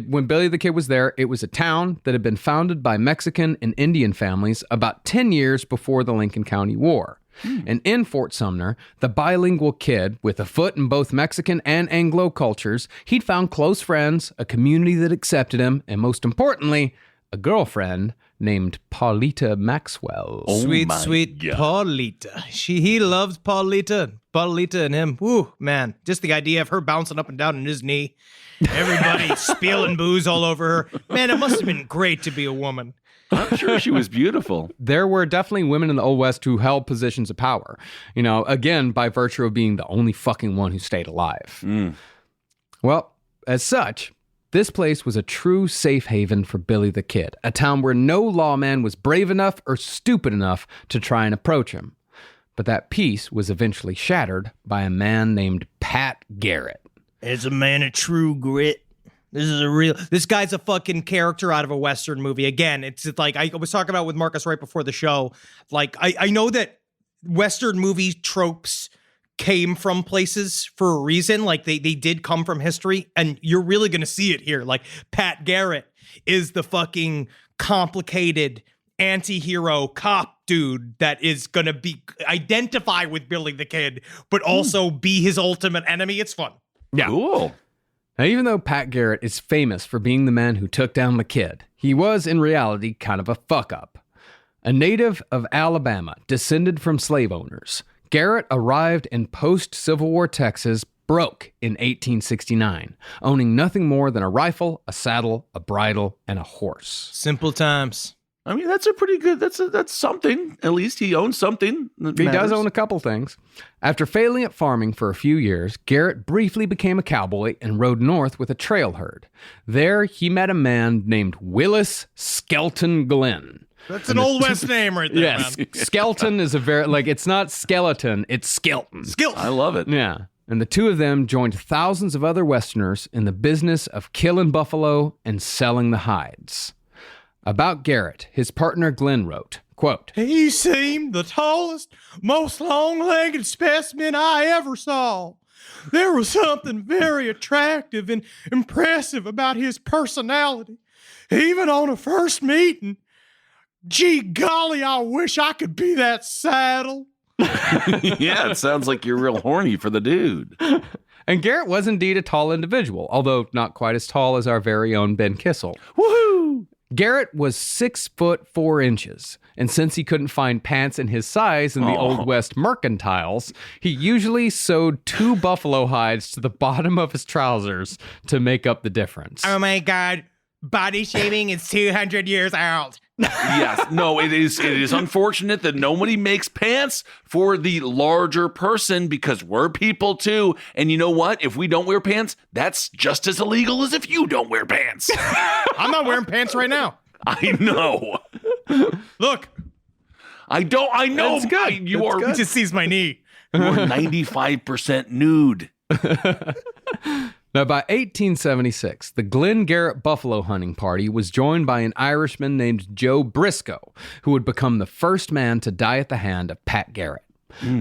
when Billy the Kid was there, it was a town that had been founded by Mexican and Indian families about 10 years before the Lincoln County War. And in Fort Sumner, the bilingual kid, with a foot in both Mexican and Anglo cultures, he'd found close friends, a community that accepted him, and most importantly, a girlfriend named Paulita Maxwell. Sweet God. Paulita. He loves Paulita. Paulita and him. Woo, man. Just the idea of her bouncing up and down on his knee. Everybody spilling booze all over her. Man, it must have been great to be a woman. I'm sure she was beautiful. There were definitely women in the Old West who held positions of power, again, by virtue of being the only fucking one who stayed alive. Well, as such, this place was a true safe haven for Billy the Kid, a town where no lawman was brave enough or stupid enough to try and approach him. But that peace was eventually shattered by a man named Pat Garrett. As a man of true grit. This guy's a fucking character out of a Western movie. Again, it's like I was talking about with Marcus right before the show. Like, I know that Western movie tropes came from places for a reason. Like, they did come from history, and you're really going to see it here. Like, Pat Garrett is the fucking complicated anti-hero cop dude that is going to identify with Billy the Kid, but also be his ultimate enemy. It's fun. Yeah. Cool. Now, even though Pat Garrett is famous for being the man who took down the kid, he was in reality kind of a fuck-up. A native of Alabama, descended from slave owners, Garrett arrived in post-Civil War Texas broke in 1869, owning nothing more than a rifle, a saddle, a bridle, and a horse. Simple times. I mean, that's a pretty good, that's something. At least he owns something. He does own a couple things. After failing at farming for a few years, Garrett briefly became a cowboy and rode north with a trail herd. There, he met a man named Willis Skelton Glenn. That's an Old West name right there, Yes, man. Skelton is a very, it's not skeleton, it's Skelton. I love it. Yeah. And the two of them joined thousands of other Westerners in the business of killing buffalo and selling the hides. About Garrett, his partner Glenn wrote, quote, He seemed the tallest, most long-legged specimen I ever saw. There was something very attractive and impressive about his personality. Even on a first meeting, gee golly, I wish I could be that saddle. Yeah, it sounds like you're real horny for the dude. And Garrett was indeed a tall individual, although not quite as tall as our very own Ben Kissel. Woohoo! Garrett was 6'4", and since he couldn't find pants in his size in the Old West mercantiles, he usually sewed 2 buffalo hides to the bottom of his trousers to make up the difference. Oh my God, body shaming is 200 years old. Yes, no, it is unfortunate that nobody makes pants for the larger person because we're people too. And you know what? If we don't wear pants, that's just as illegal as if you don't wear pants. I'm not wearing pants right now. I know. Look. I know. It's good. You are. He just sees my knee. You are 95% nude. Now, by 1876, the Glen Garrett buffalo hunting party was joined by an Irishman named Joe Briscoe, who would become the first man to die at the hand of Pat Garrett.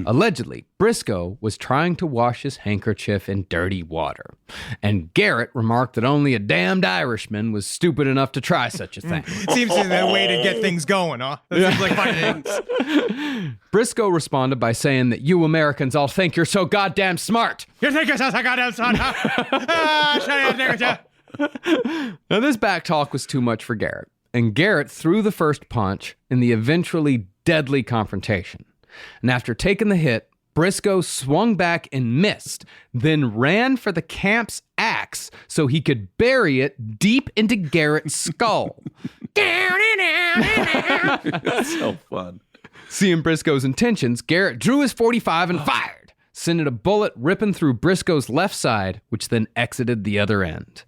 Allegedly, Briscoe was trying to wash his handkerchief in dirty water, and Garrett remarked that only a damned Irishman was stupid enough to try such a thing. Seems to be the way to get things going, huh? That seems like fun things. Briscoe responded by saying that you Americans all think you're so goddamn smart. You think you're so goddamn smart, huh? Now, this back talk was too much for Garrett, and Garrett threw the first punch in the eventually deadly confrontation. And after taking the hit, Briscoe swung back and missed, then ran for the camp's axe so he could bury it deep into Garrett's skull. That's so fun. Seeing Briscoe's intentions, Garrett drew his .45 and fired, sending a bullet ripping through Briscoe's left side, which then exited the other end.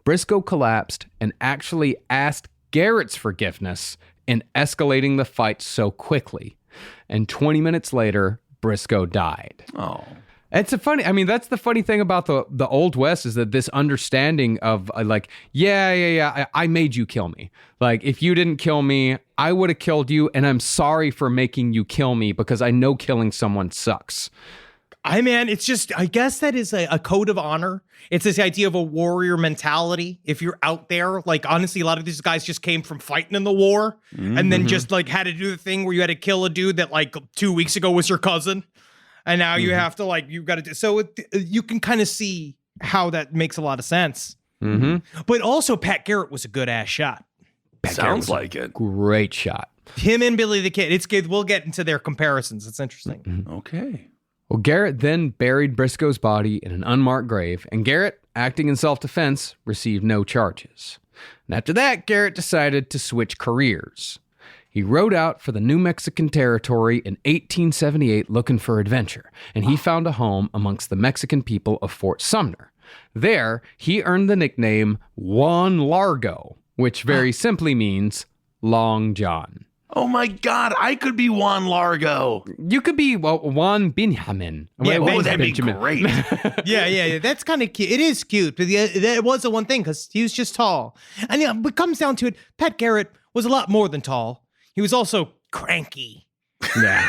Briscoe collapsed and actually asked Garrett's forgiveness in escalating the fight so quickly. And 20 minutes later, Briscoe died. Oh. That's the funny thing about the Old West is that this understanding of I made you kill me. Like, if you didn't kill me, I would have killed you, and I'm sorry for making you kill me because I know killing someone sucks. I guess that is a code of honor. It's this idea of a warrior mentality. If you're out there, like, honestly, a lot of these guys just came from fighting in the war and then just like had to do the thing where you had to kill a dude that like 2 weeks ago was your cousin. And now you have to you've got to do, so you can kind of see how that makes a lot of sense. Mm-hmm. But also Pat Garrett was a good ass shot. Sounds like it. Great shot. Him and Billy the Kid. It's good. We'll get into their comparisons. It's interesting. Mm-hmm. Okay. Well, Garrett then buried Briscoe's body in an unmarked grave, and Garrett, acting in self-defense, received no charges. And after that, Garrett decided to switch careers. He rode out for the New Mexican Territory in 1878 looking for adventure, and he found a home amongst the Mexican people of Fort Sumner. There, he earned the nickname Juan Largo, which very simply means Long John. Oh my God, I could be Juan Largo. You could be Juan Benjamin. Yeah, that'd be great. Yeah. That's kind of cute. It is cute, but that was the one thing because he was just tall. And yeah, but it comes down to it, Pat Garrett was a lot more than tall. He was also cranky. Yeah.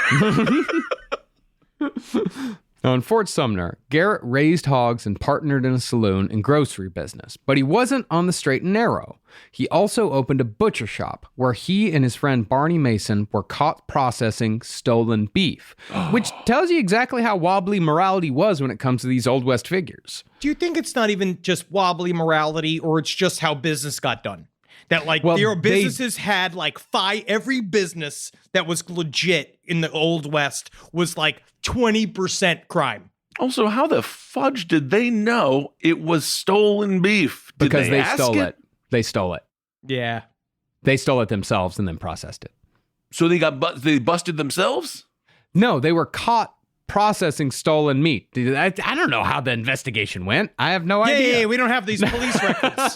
Now, in Fort Sumner, Garrett raised hogs and partnered in a saloon and grocery business, but he wasn't on the straight and narrow. He also opened a butcher shop where he and his friend Barney Mason were caught processing stolen beef, which tells you exactly how wobbly morality was when it comes to these Old West figures. Do you think it's not even just wobbly morality, or it's just how business got done? That their businesses had every business that was legit in the Old West was 20% crime. Also, how the fudge did they know it was stolen beef? Because they stole it. They stole it. Yeah. They stole it themselves and then processed it. So they busted themselves? No, they were caught processing stolen meat. I don't know how the investigation went. I have no idea. Yeah, we don't have these police records.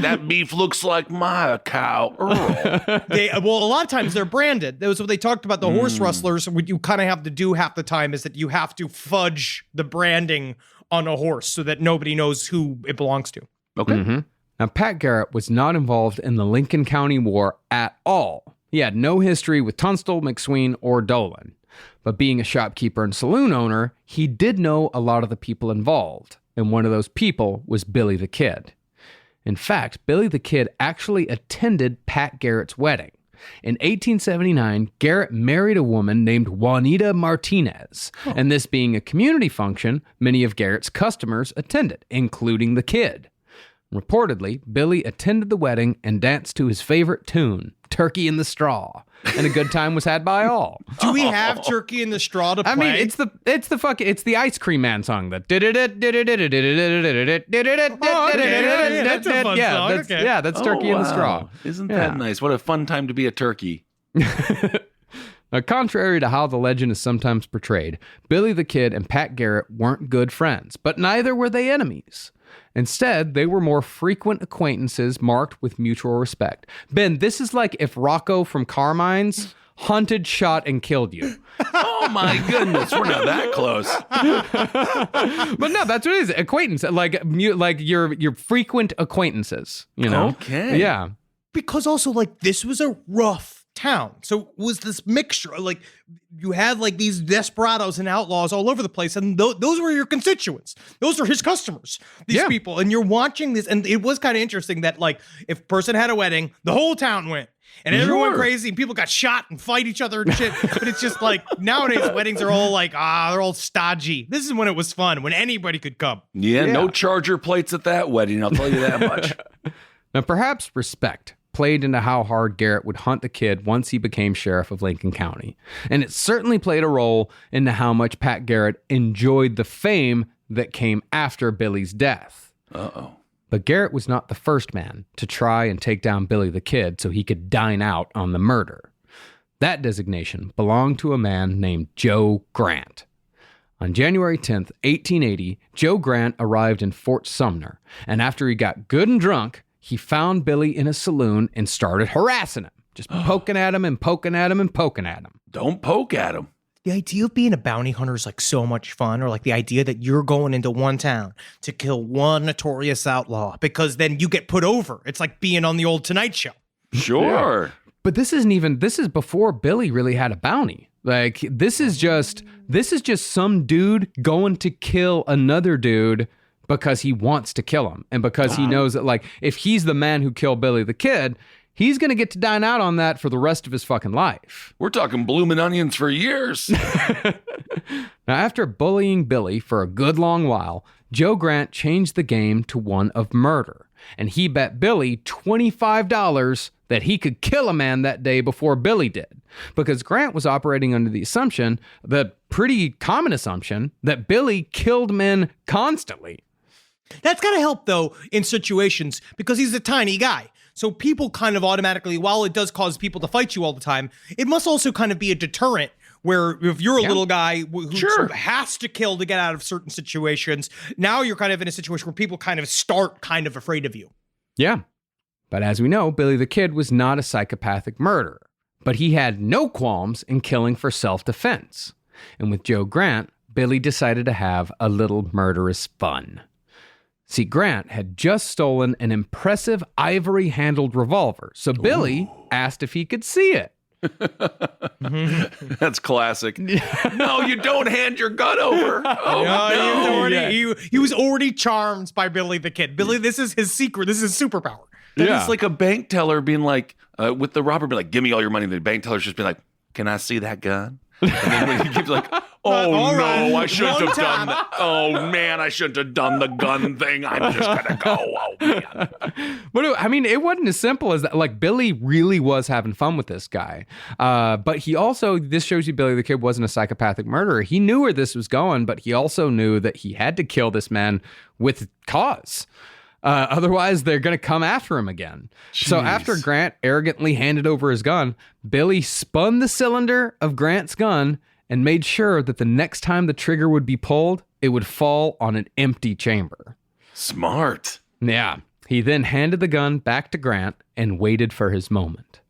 That beef looks like my cow. A lot of times they're branded. That was what they talked about, the horse rustlers. What you kind of have to do half the time is that you have to fudge the branding on a horse so that nobody knows who it belongs to. Okay. Mm-hmm. Now, Pat Garrett was not involved in the Lincoln County War at all. He had no history with Tunstall, McSween, or Dolan. But being a shopkeeper and saloon owner, he did know a lot of the people involved, and one of those people was Billy the Kid. In fact, Billy the Kid actually attended Pat Garrett's wedding. In 1879, Garrett married a woman named Juanita Martinez, and this being a community function, many of Garrett's customers attended, including the Kid. Reportedly, Billy attended the wedding and danced to his favorite tune, Turkey in the Straw, and a good time was had by all. Do we have Turkey in the Straw to play? I mean, it's the Ice Cream Man song. That's a fun song. Okay. Yeah, that's Turkey in the Straw. Isn't that nice? What a fun time to be a turkey. Now, contrary to how the legend is sometimes portrayed, Billy the Kid and Pat Garrett weren't good friends, but neither were they enemies. Instead, they were more frequent acquaintances marked with mutual respect. Ben, this is like if Rocco from Carmine's hunted, shot, and killed you. Oh my goodness, we're not that close. But no, that's what it is. Acquaintance, like your frequent acquaintances, you know? Okay. Yeah. Because also, this was a rough town. So it was this mixture. You had these desperados and outlaws all over the place, and those were your constituents. Those were his customers, these people. And you're watching this, and it was kind of interesting that if a person had a wedding, the whole town went. And everyone went crazy, and people got shot and fight each other and shit. But it's just nowadays weddings are all they're all stodgy. This is when it was fun, when anybody could come. Yeah, no charger plates at that wedding, I'll tell you that much. Now, perhaps respect played into how hard Garrett would hunt the Kid once he became sheriff of Lincoln County. And it certainly played a role into how much Pat Garrett enjoyed the fame that came after Billy's death. Uh-oh. But Garrett was not the first man to try and take down Billy the Kid so he could dine out on the murder. That designation belonged to a man named Joe Grant. On January 10th, 1880, Joe Grant arrived in Fort Sumner, and after he got good and drunk, he found Billy in a saloon and started harassing him, just poking at him and poking at him and poking at him. Don't poke at him. The idea of being a bounty hunter is like so much fun, or like the idea that you're going into one town to kill one notorious outlaw because then you get put over. It's like being on the old Tonight Show. Sure. Yeah. But this is before Billy really had a bounty. Like, this is just some dude going to kill another dude because he wants to kill him. And because he knows that, like, if he's the man who killed Billy the Kid, he's going to get to dine out on that for the rest of his fucking life. We're talking blooming onions for years. Now, after bullying Billy for a good long while, Joe Grant changed the game to one of murder. And he bet Billy $25 that he could kill a man that day before Billy did. Because Grant was operating under the assumption, the pretty common assumption, that Billy killed men constantly. That's got to help, though, in situations because he's a tiny guy. So people kind of automatically, while it does cause people to fight you all the time, it must also kind of be a deterrent where if you're a little guy who sort of has to kill to get out of certain situations, now you're kind of in a situation where people kind of start kind of afraid of you. Yeah. But as we know, Billy the Kid was not a psychopathic murderer, but he had no qualms in killing for self-defense. And with Joe Grant, Billy decided to have a little murderous fun. See, Grant had just stolen an impressive ivory-handled revolver, so Billy asked if he could see it. That's classic. No, you don't hand your gun over. Oh, no. He was already charmed by Billy the Kid. Billy, this is his secret. This is his superpower. It's like a bank teller being like, with the robber, be like, give me all your money. The bank teller's just be like, can I see that gun? And then when he keeps like, oh no, I shouldn't have done that. Oh man, I shouldn't have done the gun thing. I'm just gonna go. Oh man. But I mean, it wasn't as simple as that. Like, Billy really was having fun with this guy. But he also, this shows you Billy the Kid wasn't a psychopathic murderer. He knew where this was going, but he also knew that he had to kill this man with cause. Otherwise, they're going to come after him again. Jeez. So after Grant arrogantly handed over his gun, Billy spun the cylinder of Grant's gun and made sure that the next time the trigger would be pulled, it would fall on an empty chamber. Smart. Yeah. He then handed the gun back to Grant and waited for his moment.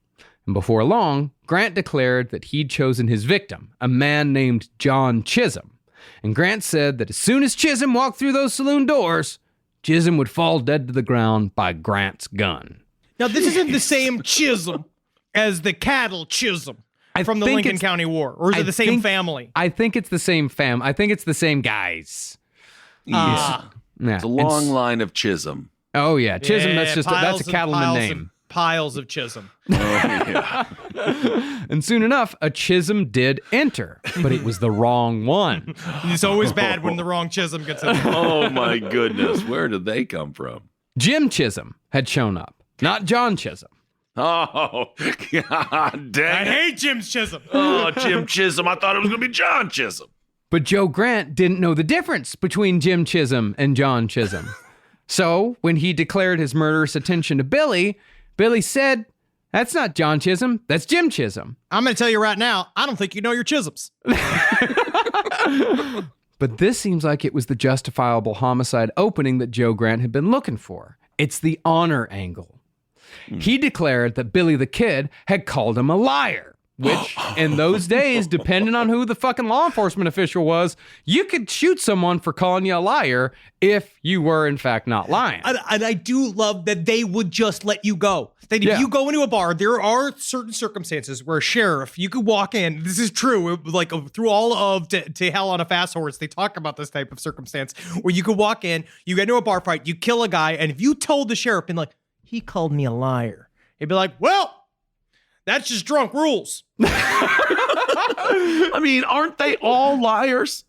And before long, Grant declared that he'd chosen his victim, a man named John Chisholm. And Grant said that as soon as Chisholm walked through those saloon doors, Chisholm would fall dead to the ground by Grant's gun. Now, this isn't the same Chisholm as the cattle Chisholm from the Lincoln County War, or is it the same family? I think it's the same I think it's the same guys. Yeah. It's a long line of Chisholm. Oh, yeah. Chisholm, that's a cattleman name. Piles of Chisholm. Oh, yeah. And soon enough, a Chisholm did enter, but it was the wrong one. It's always bad when the wrong Chisholm gets in. Oh, my goodness. Where did they come from? Jim Chisholm had shown up, not John Chisholm. Oh, God dang I it. hate Jim Chisholm. Oh, Jim Chisholm. I thought it was going to be John Chisholm. But Joe Grant didn't know the difference between Jim Chisholm and John Chisholm. So when he declared his murderous intention to Billy, Billy said, "That's not John Chisholm, that's Jim Chisholm." I'm going to tell you right now, I don't think you know your Chisholms. But this seems like it was the justifiable homicide opening that Joe Grant had been looking for. It's the honor angle. He declared that Billy the Kid had called him a liar, which in those days, depending on who the fucking law enforcement official was, you could shoot someone for calling you a liar if you were in fact not lying. And I do love that they would just let you go. That if you go into a bar, there are certain circumstances where a sheriff, you could walk in. This is true. Like through all of to Hell on a Fast Horse, they talk about this type of circumstance where you could walk in, you get into a bar fight, you kill a guy, and if you told the sheriff, and like, he called me a liar, he'd be like, well, that's just drunk rules. I mean, aren't they all liars?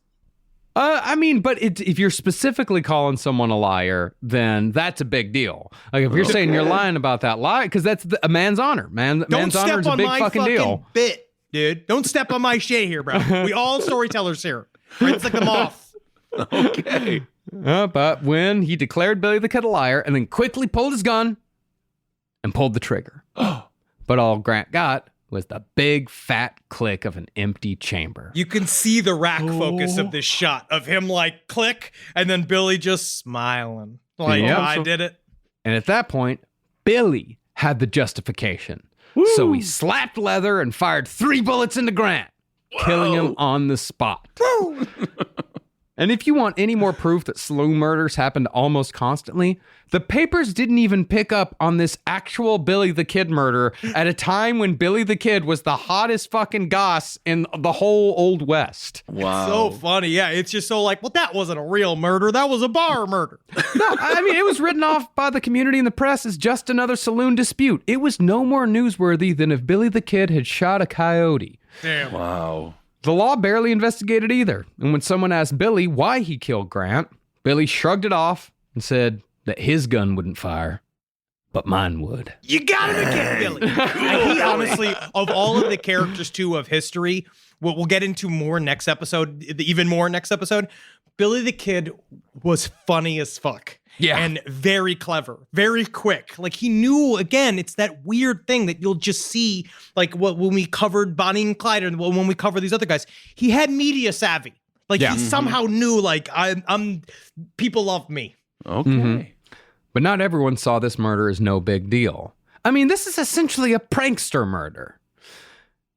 But if you're specifically calling someone a liar, then that's a big deal. Like if you're saying you're lying about that lie, because that's a man's honor. Man's honor is a big fucking deal. Bit, dude. Don't step on my shit here, bro. We all storytellers here. Right? It's like the moth. Okay. But when he declared Billy the Kid a liar and then quickly pulled his gun and pulled the trigger. But all Grant got was the big fat click of an empty chamber. You can see the rack focus of this shot of him like click and then Billy just smiling. Like, Yeah. I did it. And at that point, Billy had the justification. So he slapped leather and fired 3 bullets into Grant, killing him on the spot. And if you want any more proof that saloon murders happened almost constantly, the papers didn't even pick up on this actual Billy the Kid murder at a time when Billy the Kid was the hottest fucking goss in the whole Old West. Wow. So funny. Yeah, it's just so like, well, that wasn't a real murder. That was a bar murder. No, I mean, it was written off by the community and the press as just another saloon dispute. It was no more newsworthy than if Billy the Kid had shot a coyote. Damn. Wow. The law barely investigated either. And when someone asked Billy why he killed Grant, Billy shrugged it off and said that his gun wouldn't fire, but mine would. You got him again, Billy. And he honestly, of all of the characters too of history, we'll get into more next episode, even more next episode. Billy the Kid was funny as fuck. Yeah. And very clever, very quick. Like he knew, again, it's that weird thing that you'll just see, like when we covered Bonnie and Clyde and when we cover these other guys, he had media savvy. Like he somehow knew, like, I'm people love me. Okay. But not everyone saw this murder as no big deal. I mean, this is essentially a prankster murder.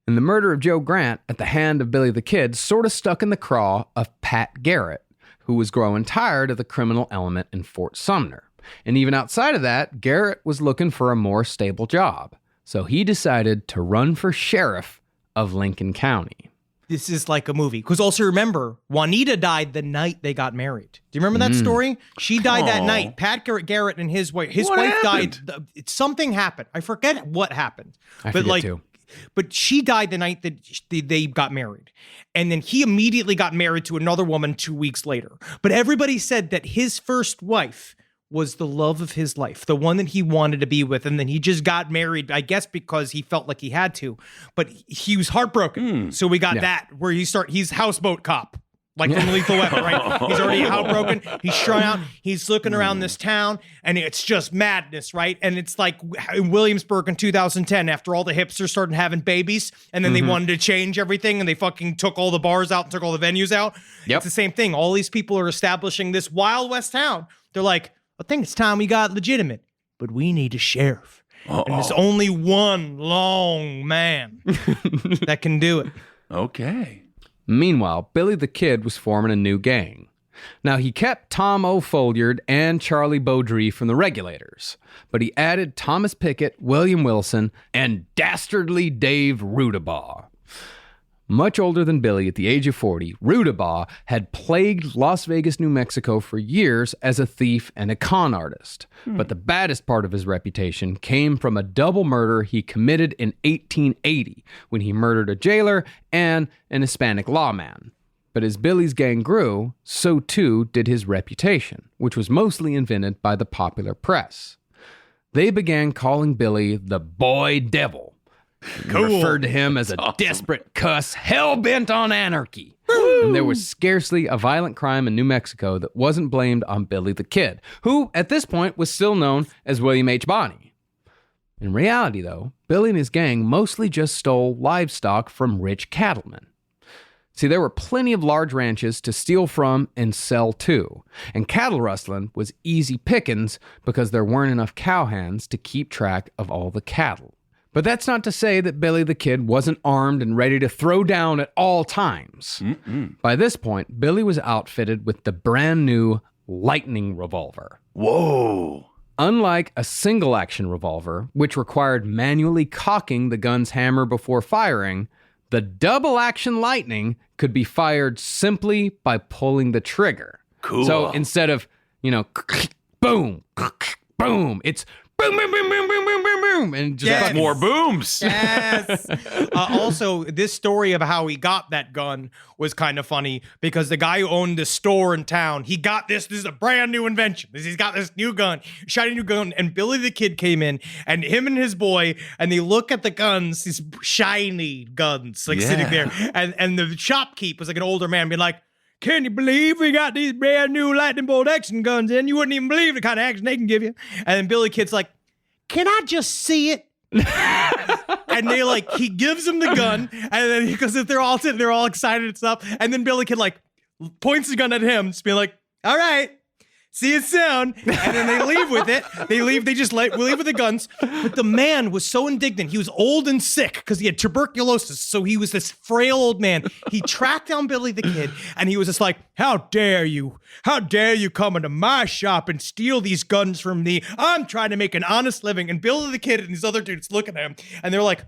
And the murder of Joe Grant at the hand of Billy the Kid sort of stuck in the craw of Pat Garrett, who was growing tired of the criminal element in Fort Sumner. And even outside of that, Garrett was looking for a more stable job. So he decided to run for sheriff of Lincoln County. This is like a movie. Because also remember, Juanita died the night they got married. Do you remember that story? She died that night. Pat Garrett and his wife. His wife died. Something happened. I forget what happened. I forget too. But she died the night that they got married. And then he immediately got married to another woman 2 weeks later. But everybody said that his first wife was the love of his life, the one that he wanted to be with. And then he just got married, I guess, because he felt like he had to. But he was heartbroken. So we got that where he's houseboat cop. Like from Lethal Weapon, right? He's already heartbroken. He's strung out. He's looking around this town, and it's just madness, right? And it's like in Williamsburg in 2010, after all the hipsters started having babies, and then they wanted to change everything, and they fucking took all the bars out and took all the venues out. Yep. It's the same thing. All these people are establishing this Wild West town. They're like, I think it's time we got legitimate, but we need a sheriff. And there's only one long man that can do it. Okay. Meanwhile, Billy the Kid was forming a new gang. Now, he kept Tom O'Folliard and Charlie Beaudry from the Regulators, but he added Thomas Pickett, William Wilson, and dastardly Dave Rudabaugh. Much older than Billy at the age of 40, Rudabaugh had plagued Las Vegas, New Mexico for years as a thief and a con artist. But the baddest part of his reputation came from a double murder he committed in 1880 when he murdered a jailer and an Hispanic lawman. But as Billy's gang grew, so too did his reputation, which was mostly invented by the popular press. They began calling Billy the Boy Devil. Referred to him as a desperate cuss hell-bent on anarchy. And there was scarcely a violent crime in New Mexico that wasn't blamed on Billy the Kid, who at this point was still known as William H. Bonney. In reality, though, Billy and his gang mostly just stole livestock from rich cattlemen. See, there were plenty of large ranches to steal from and sell to, and cattle rustling was easy pickings because there weren't enough cowhands to keep track of all the cattle. But that's not to say that Billy the Kid wasn't armed and ready to throw down at all times. By this point, Billy was outfitted with the brand new Lightning revolver. Whoa. Unlike a single-action revolver, which required manually cocking the gun's hammer before firing, the double-action Lightning could be fired simply by pulling the trigger. Cool. So instead of, boom, boom, it's boom, boom, boom, boom, boom, boom, boom, boom, and just Yes. More booms. Yes. Also, this story of how he got that gun was kind of funny because the guy who owned the store in town, he got this. This is a brand new invention. He's got this new gun, shiny new gun. And Billy the Kid came in, and him and his boy, and they look at the guns, these shiny guns, like sitting there. And the shopkeep was like an older man, being like, can you believe we got these brand new lightning bolt action guns in? You wouldn't even believe the kind of action they can give you. And then Billy Kid's like, can I just see it? And they like, he gives him the gun, and then because they're all sitting, they're all excited and stuff. And then Billy Kid like points the gun at him, just being like, all right, see you soon. And then they leave with it. They just leave with the guns. But the man was so indignant. He was old and sick because he had tuberculosis. So he was this frail old man. He tracked down Billy the Kid, and he was just like, how dare you? How dare you come into my shop and steal these guns from me? I'm trying to make an honest living. And Billy the Kid and these other dudes look at him, and they're like,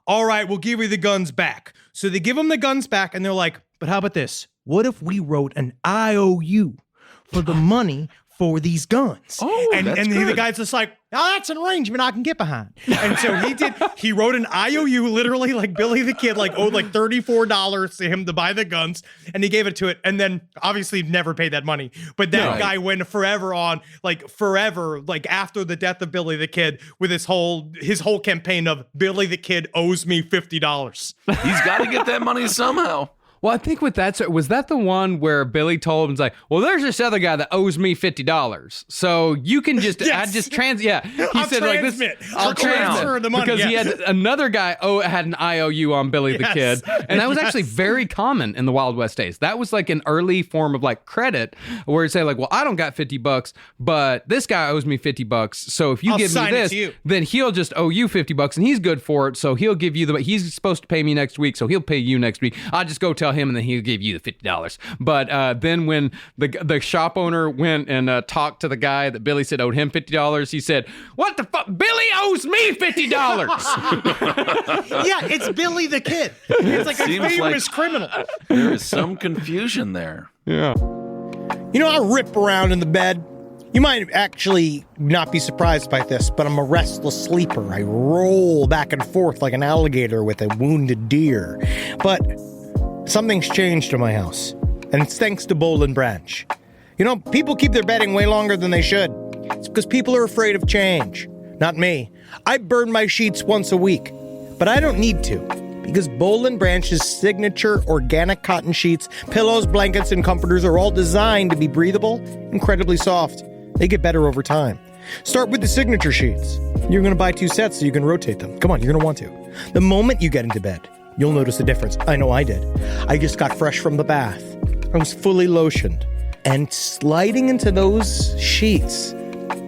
all right, we'll give you the guns back. So they give him the guns back, and they're like, but how about this? What if we wrote an IOU for the money for these guns? Oh, and that's the good. guy's just like, oh, that's an arrangement I can get behind. And so he wrote an IOU, literally like Billy the Kid, like owed like $34 to him to buy the guns. And he gave it to it. And then obviously never paid that money. But that guy went forever, like after the death of Billy the Kid, with his whole campaign of Billy the Kid owes me $50. He's got to get that money somehow. Well, I think with that, was that the one where Billy told him, it's like, well, there's this other guy that owes me $50. So you can just, He I'll said transfer the money. Because he had another guy had an IOU on Billy the Kid. And that was actually very common in the Wild West days. That was like an early form of like credit where you say like, well, I don't got $50, but this guy owes me $50. So if you give me this, then he'll just owe you $50 and he's good for it. So he'll give you he's supposed to pay me next week. So he'll pay you next week. I'll just go tell him and then he'll give you the $50. But then when the shop owner went and talked to the guy that Billy said owed him $50, he said, what the fuck? Billy owes me $50. Yeah, it's Billy the Kid. It's like a famous criminal. There is some confusion there. Yeah. You know, I rip around in the bed. You might actually not be surprised by this, but I'm a restless sleeper. I roll back and forth like an alligator with a wounded deer. But something's changed in my house, and it's thanks to Boll and Branch. You know, people keep their bedding way longer than they should. It's because people are afraid of change. Not me. I burn my sheets once a week, but I don't need to, because Boll and Branch's signature organic cotton sheets, pillows, blankets, and comforters are all designed to be breathable, incredibly soft. They get better over time. Start with the signature sheets. You're going to buy 2 sets so you can rotate them. Come on, you're going to want to. The moment you get into bed, you'll notice the difference. I know I did. I just got fresh from the bath. I was fully lotioned. And sliding into those sheets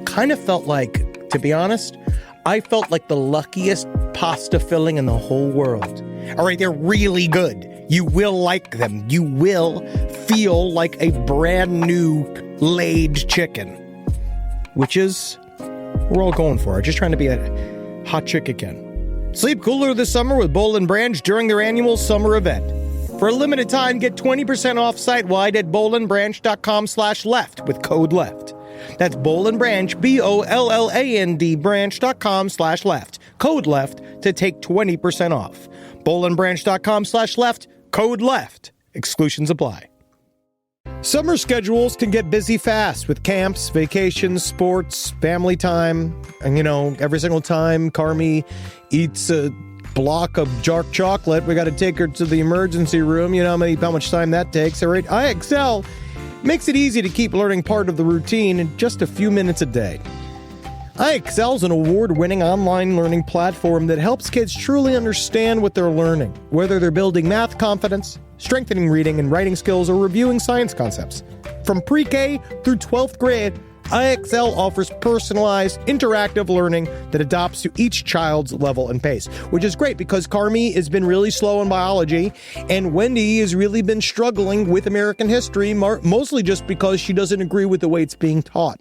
kind of felt like, to be honest, I felt like the luckiest pasta filling in the whole world. All right, they're really good. You will like them. You will feel like a brand new laid chicken, which is we're all going for. Just trying to be a hot chick again. Sleep cooler this summer with Boll and Branch during their annual summer event. For a limited time, get 20% off site-wide at bollandbranch.com/left with code LEFT. That's Boll and Branch, BOLLAND branch.com/left. Code LEFT to take 20% off. bollandbranch.com/left, code LEFT. Exclusions apply. Summer schedules can get busy fast with camps, vacations, sports, family time. And, you know, every single time Carmi eats a block of dark chocolate, we got to take her to the emergency room. You know how much time that takes. All right, IXL makes it easy to keep learning part of the routine in just a few minutes a day. IXL is an award-winning online learning platform that helps kids truly understand what they're learning, whether they're building math confidence, strengthening reading and writing skills, or reviewing science concepts. From pre-K through 12th grade, IXL offers personalized, interactive learning that adapts to each child's level and pace, which is great because Carmi has been really slow in biology, and Wendy has really been struggling with American history, mostly just because she doesn't agree with the way it's being taught.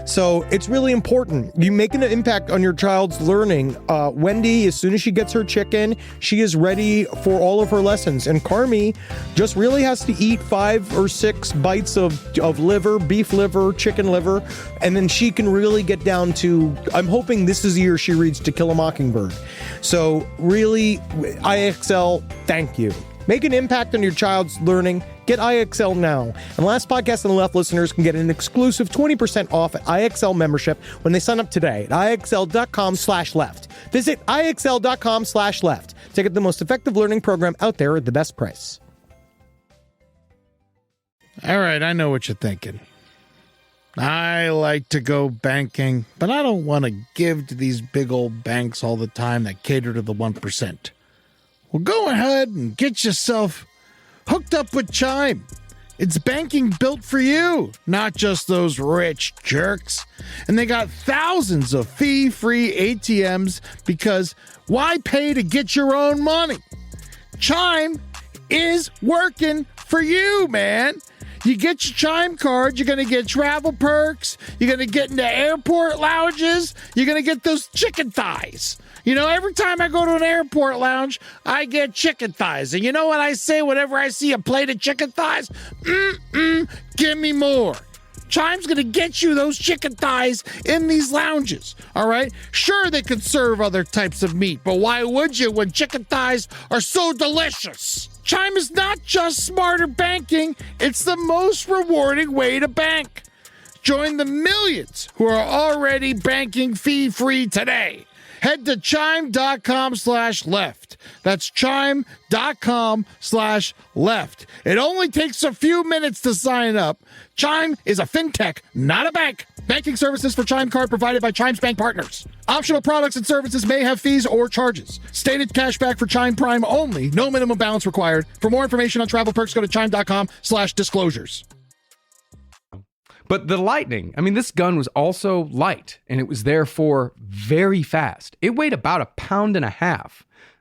So it's really important. You make an impact on your child's learning. Wendy, as soon as she gets her chicken, she is ready for all of her lessons. And Carmi just really has to eat 5 or 6 bites of liver, beef liver, chicken liver, and then she can really get down to, I'm hoping this is the year she reads To Kill a Mockingbird. So really, IXL, thank you. Make an impact on your child's learning. Get IXL now. And Last Podcast on the Left listeners can get an exclusive 20% off at IXL membership when they sign up today at IXL.com/left. Visit IXL.com/left to get the most effective learning program out there at the best price. All right, I know what you're thinking. I like to go banking, but I don't want to give to these big old banks all the time that cater to the 1%. Well, go ahead and get yourself hooked up with Chime. It's banking built for you, not just those rich jerks. And they got thousands of fee-free ATMs because why pay to get your own money? Chime is working for you, man. You get your Chime card, you're going to get travel perks, you're going to get into airport lounges, you're going to get those chicken thighs. You know, every time I go to an airport lounge, I get chicken thighs. And you know what I say whenever I see a plate of chicken thighs? Give me more. Chime's going to get you those chicken thighs in these lounges, all right? Sure, they could serve other types of meat, but why would you when chicken thighs are so delicious? Chime is not just smarter banking, it's the most rewarding way to bank. Join the millions who are already banking fee-free today. Head to chime.com/left. That's chime.com/left. It only takes a few minutes to sign up. Chime is a fintech, not a bank. Banking services for Chime Card provided by Chime's bank partners. Optional products and services may have fees or charges. Stated cashback for Chime Prime only. No minimum balance required. For more information on travel perks, go to chime.com/disclosures. But the lightning, I mean, this gun was also light, and it was therefore very fast. It weighed about 1.5 pounds.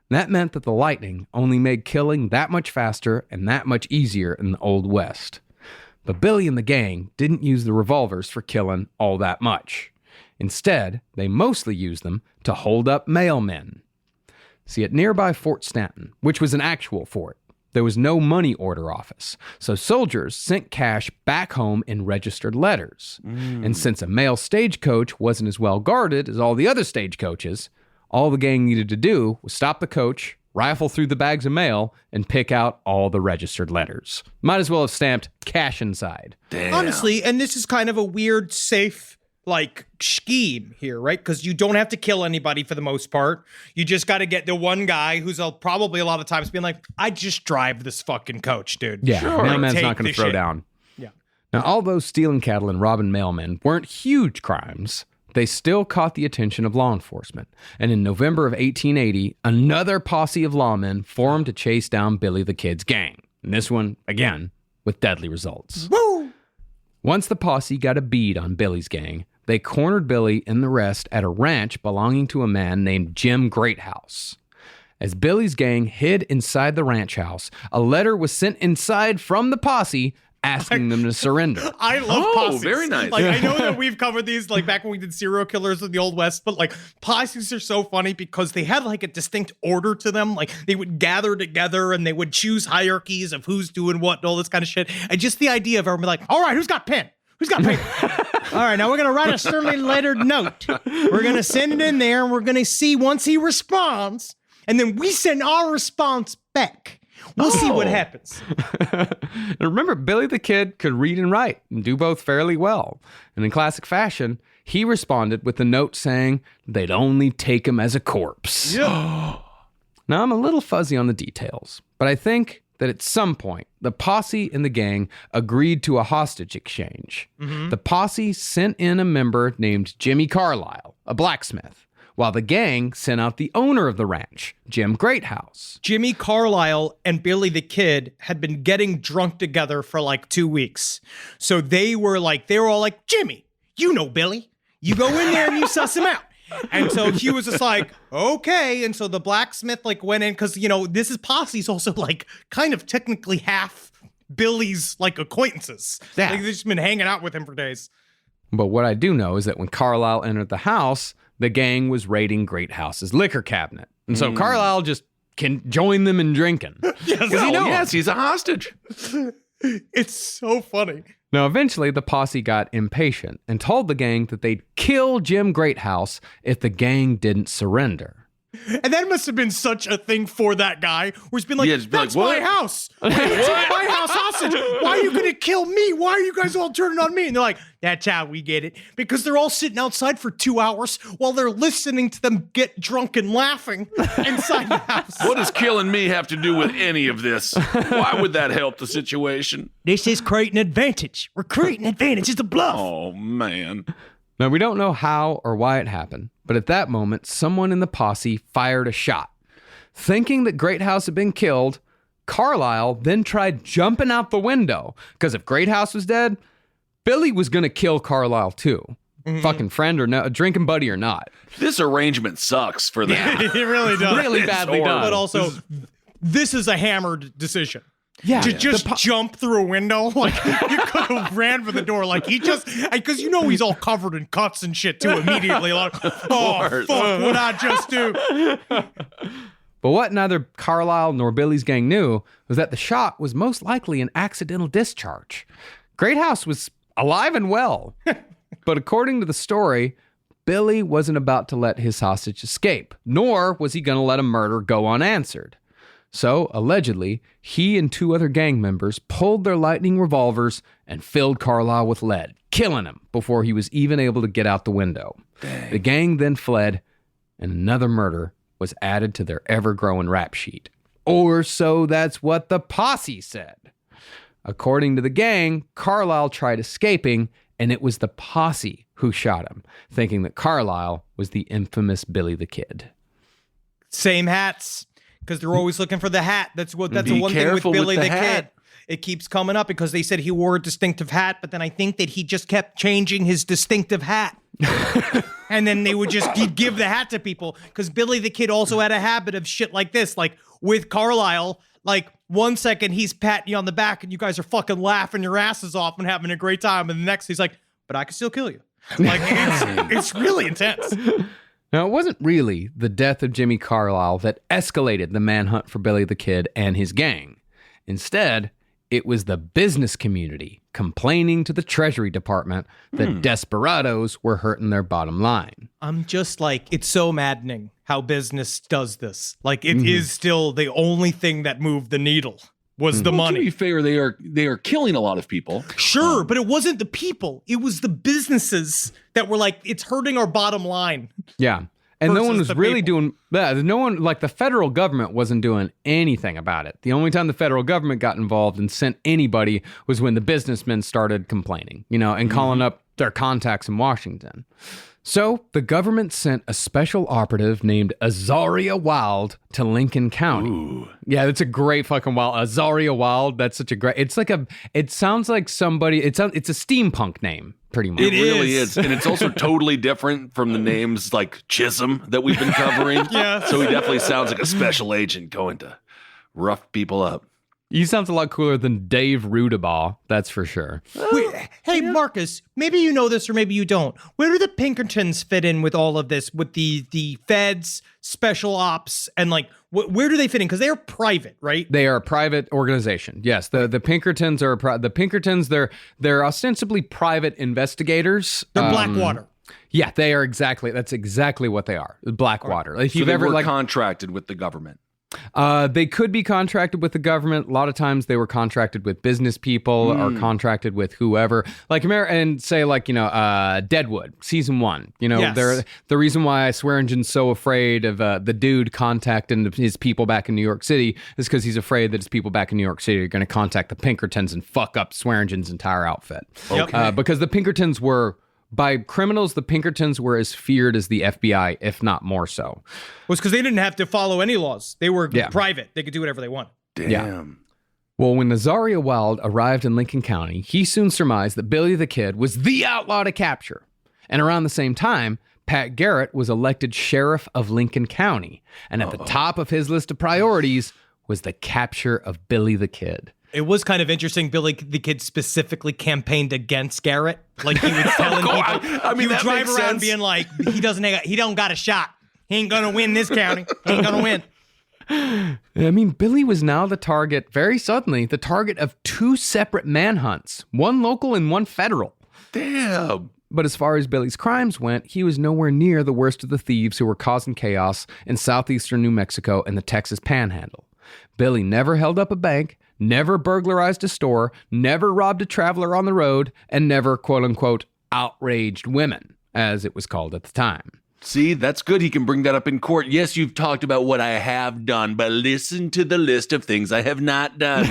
That meant that the lightning only made killing that much faster and that much easier in the Old West. But Billy and the gang didn't use the revolvers for killing all that much. Instead, they mostly used them to hold up mailmen. See, at nearby Fort Stanton, which was an actual fort, there was no money order office, so soldiers sent cash back home in registered letters. And since a mail stagecoach wasn't as well guarded as all the other stagecoaches, all the gang needed to do was stop the coach, rifle through the bags of mail, and pick out all the registered letters. Might as well have stamped cash inside. Damn. Honestly, and this is kind of a weird, safe, scheme here, right? Because you don't have to kill anybody for the most part. You just got to get the one guy who's probably a lot of times being like, I just drive this fucking coach, dude. Yeah, Sure. mailman's Take not going to this throw shit. down. Yeah. Now, although stealing cattle and robbing mailmen weren't huge crimes, they still caught the attention of law enforcement. And in November of 1880, another posse of lawmen formed to chase down Billy the Kid's gang. And this one, again, with deadly results. Woo! Once the posse got a bead on Billy's gang, they cornered Billy and the rest at a ranch belonging to a man named Jim Greathouse. As Billy's gang hid inside the ranch house, a letter was sent inside from the posse asking them to surrender. I love posses. Very nice. I know that we've covered these back when we did serial killers in the Old West, but posses are so funny because they had a distinct order to them. They would gather together and they would choose hierarchies of who's doing what and all this kind of shit. And just the idea of everyone all right, who's got pen? Who's got paper? All right, now we're going to write a sternly lettered note. We're going to send it in there and we're going to see once he responds. And then we send our response back. We'll see what happens. And remember, Billy the Kid could read and write and do both fairly well. And in classic fashion, he responded with a note saying they'd only take him as a corpse. Yeah. Now, I'm a little fuzzy on the details, but I think that at some point, the posse and the gang agreed to a hostage exchange. The posse sent in a member named Jimmy Carlisle, a blacksmith, while the gang sent out the owner of the ranch, Jim Greathouse. Jimmy Carlisle and Billy the Kid had been getting drunk together for 2 weeks. So they were all like, Jimmy, you know Billy. You go in there and you suss him out. And so he was just okay. And so the blacksmith went in because, this posse's also kind of technically half Billy's acquaintances. Yeah. They've just been hanging out with him for days. But what I do know is that when Carlisle entered the house, the gang was raiding Greathouse's liquor cabinet. And so Carlisle just can join them in drinking. Yes, he's a hostage. It's so funny. Now, eventually, the posse got impatient and told the gang that they'd kill Jim Greathouse if the gang didn't surrender. And that must have been such a thing for that guy, where he's been like, Yeah, just be that's like, my what? house. Take my house hostage. Why are you going to kill me? Why are you guys all turning on me? And they're like, that's how we get it. Because they're all sitting outside for 2 hours while they're listening to them get drunk and laughing inside the house. What does killing me have to do with any of this? Why would that help the situation? This is creating advantage. We're creating advantage. It's a bluff. Oh, man. Now, we don't know how or why it happened, but at that moment, someone in the posse fired a shot. Thinking that Greathouse had been killed, Carlisle then tried jumping out the window, because if Greathouse was dead, Billy was going to kill Carlisle too. Fucking friend or no, drinking buddy or not. This arrangement sucks for them. It really does. Really badly horrible. done. But also, this is a hammered decision. Yeah. To just jump through a window, like you could have ran for the door, like he just, because you know he's all covered in cuts and shit too. Immediately, like, oh fuck, what'd I just do? But what neither Carlisle nor Billy's gang knew was that the shot was most likely an accidental discharge. Greathouse was alive and well. But according to the story, Billy wasn't about to let his hostage escape, nor was he going to let a murder go unanswered. So, allegedly, he and 2 other gang members pulled their lightning revolvers and filled Carlisle with lead, killing him before he was even able to get out the window. Dang. The gang then fled, and another murder was added to their ever-growing rap sheet. Or so that's what the posse said. According to the gang, Carlisle tried escaping, and it was the posse who shot him, thinking that Carlisle was the infamous Billy the Kid. Same hats, because they're always looking for the hat. That's the one thing with careful Billy with the the Kid. hat. It keeps coming up because they said he wore a distinctive hat, but then I think that he just kept changing his distinctive hat. And then they would just give the hat to people, because Billy the Kid also had a habit of shit like this, like with Carlisle. Like 1 second he's patting you on the back and you guys are fucking laughing your asses off and having a great time, and the next he's like, but I can still kill you. Like it's really intense. Now, it wasn't really the death of Jimmy Carlisle that escalated the manhunt for Billy the Kid and his gang. Instead, it was the business community complaining to the Treasury Department that desperados were hurting their bottom line. I'm just like, it's so maddening how business does this. Like, it is still the only thing that moved the needle was the To be money. fair, they are killing a lot of people. Sure, but it wasn't the people. It was the businesses that were like, it's hurting our bottom line. Yeah. And no one Versus was the really people. doing that. No one, like the federal government wasn't doing anything about it. The only time the federal government got involved and sent anybody was when the businessmen started complaining, and calling up their contacts in Washington. So the government sent a special operative named Azaria Wild to Lincoln County. Ooh. Yeah, that's a great fucking wild. Azaria Wild, that's such a great, it sounds like somebody, it's a steampunk name, pretty much. It really is. And it's also totally different from the names like Chisholm that we've been covering. Yeah. So he definitely sounds like a special agent going to rough people up. He sounds a lot cooler than Dave Rudabaugh, that's for sure. Wait, hey, Marcus, maybe you know this or maybe you don't. Where do the Pinkertons fit in with all of this? With the feds, special ops, and like, where do they fit in? Because they're private, right? They are a private organization. Yes, the Pinkertons are the Pinkertons. They're ostensibly private investigators. They're Blackwater. Yeah, they are exactly. That's exactly what they are. Blackwater. If So you've they ever were contracted with the government. they could be contracted with the government. A lot of times they were contracted with business people or contracted with whoever. Like and say Deadwood season 1. Yes. They're the reason why Swearingen's so afraid of the dude contacting his people back in New York City is because he's afraid that his people back in New York City are going to contact the Pinkertons and fuck up Swearingen's entire outfit. Okay. Because the Pinkertons were. By criminals, the Pinkertons were as feared as the FBI, if not more so. Was because they didn't have to follow any laws. They were private. They could do whatever they want. Damn. Yeah. Well, when Azaria Wild arrived in Lincoln County, he soon surmised that Billy the Kid was the outlaw to capture. And around the same time, Pat Garrett was elected sheriff of Lincoln County. And at the top of his list of priorities was the capture of Billy the Kid. It was kind of interesting. Billy the Kid specifically campaigned against Garrett. Like he was telling people, I mean, he would that drive makes around sense. being like, he don't got a shot. He ain't gonna win this county. He ain't gonna win. I mean, Billy was now very suddenly, the target of 2 separate manhunts, one local and one federal. Damn. But as far as Billy's crimes went, he was nowhere near the worst of the thieves who were causing chaos in southeastern New Mexico and the Texas Panhandle. Billy never held up a bank, never burglarized a store, never robbed a traveler on the road, and never, quote-unquote, outraged women, as it was called at the time. See, that's good. He can bring that up in court. Yes, you've talked about what I have done, but listen to the list of things I have not done.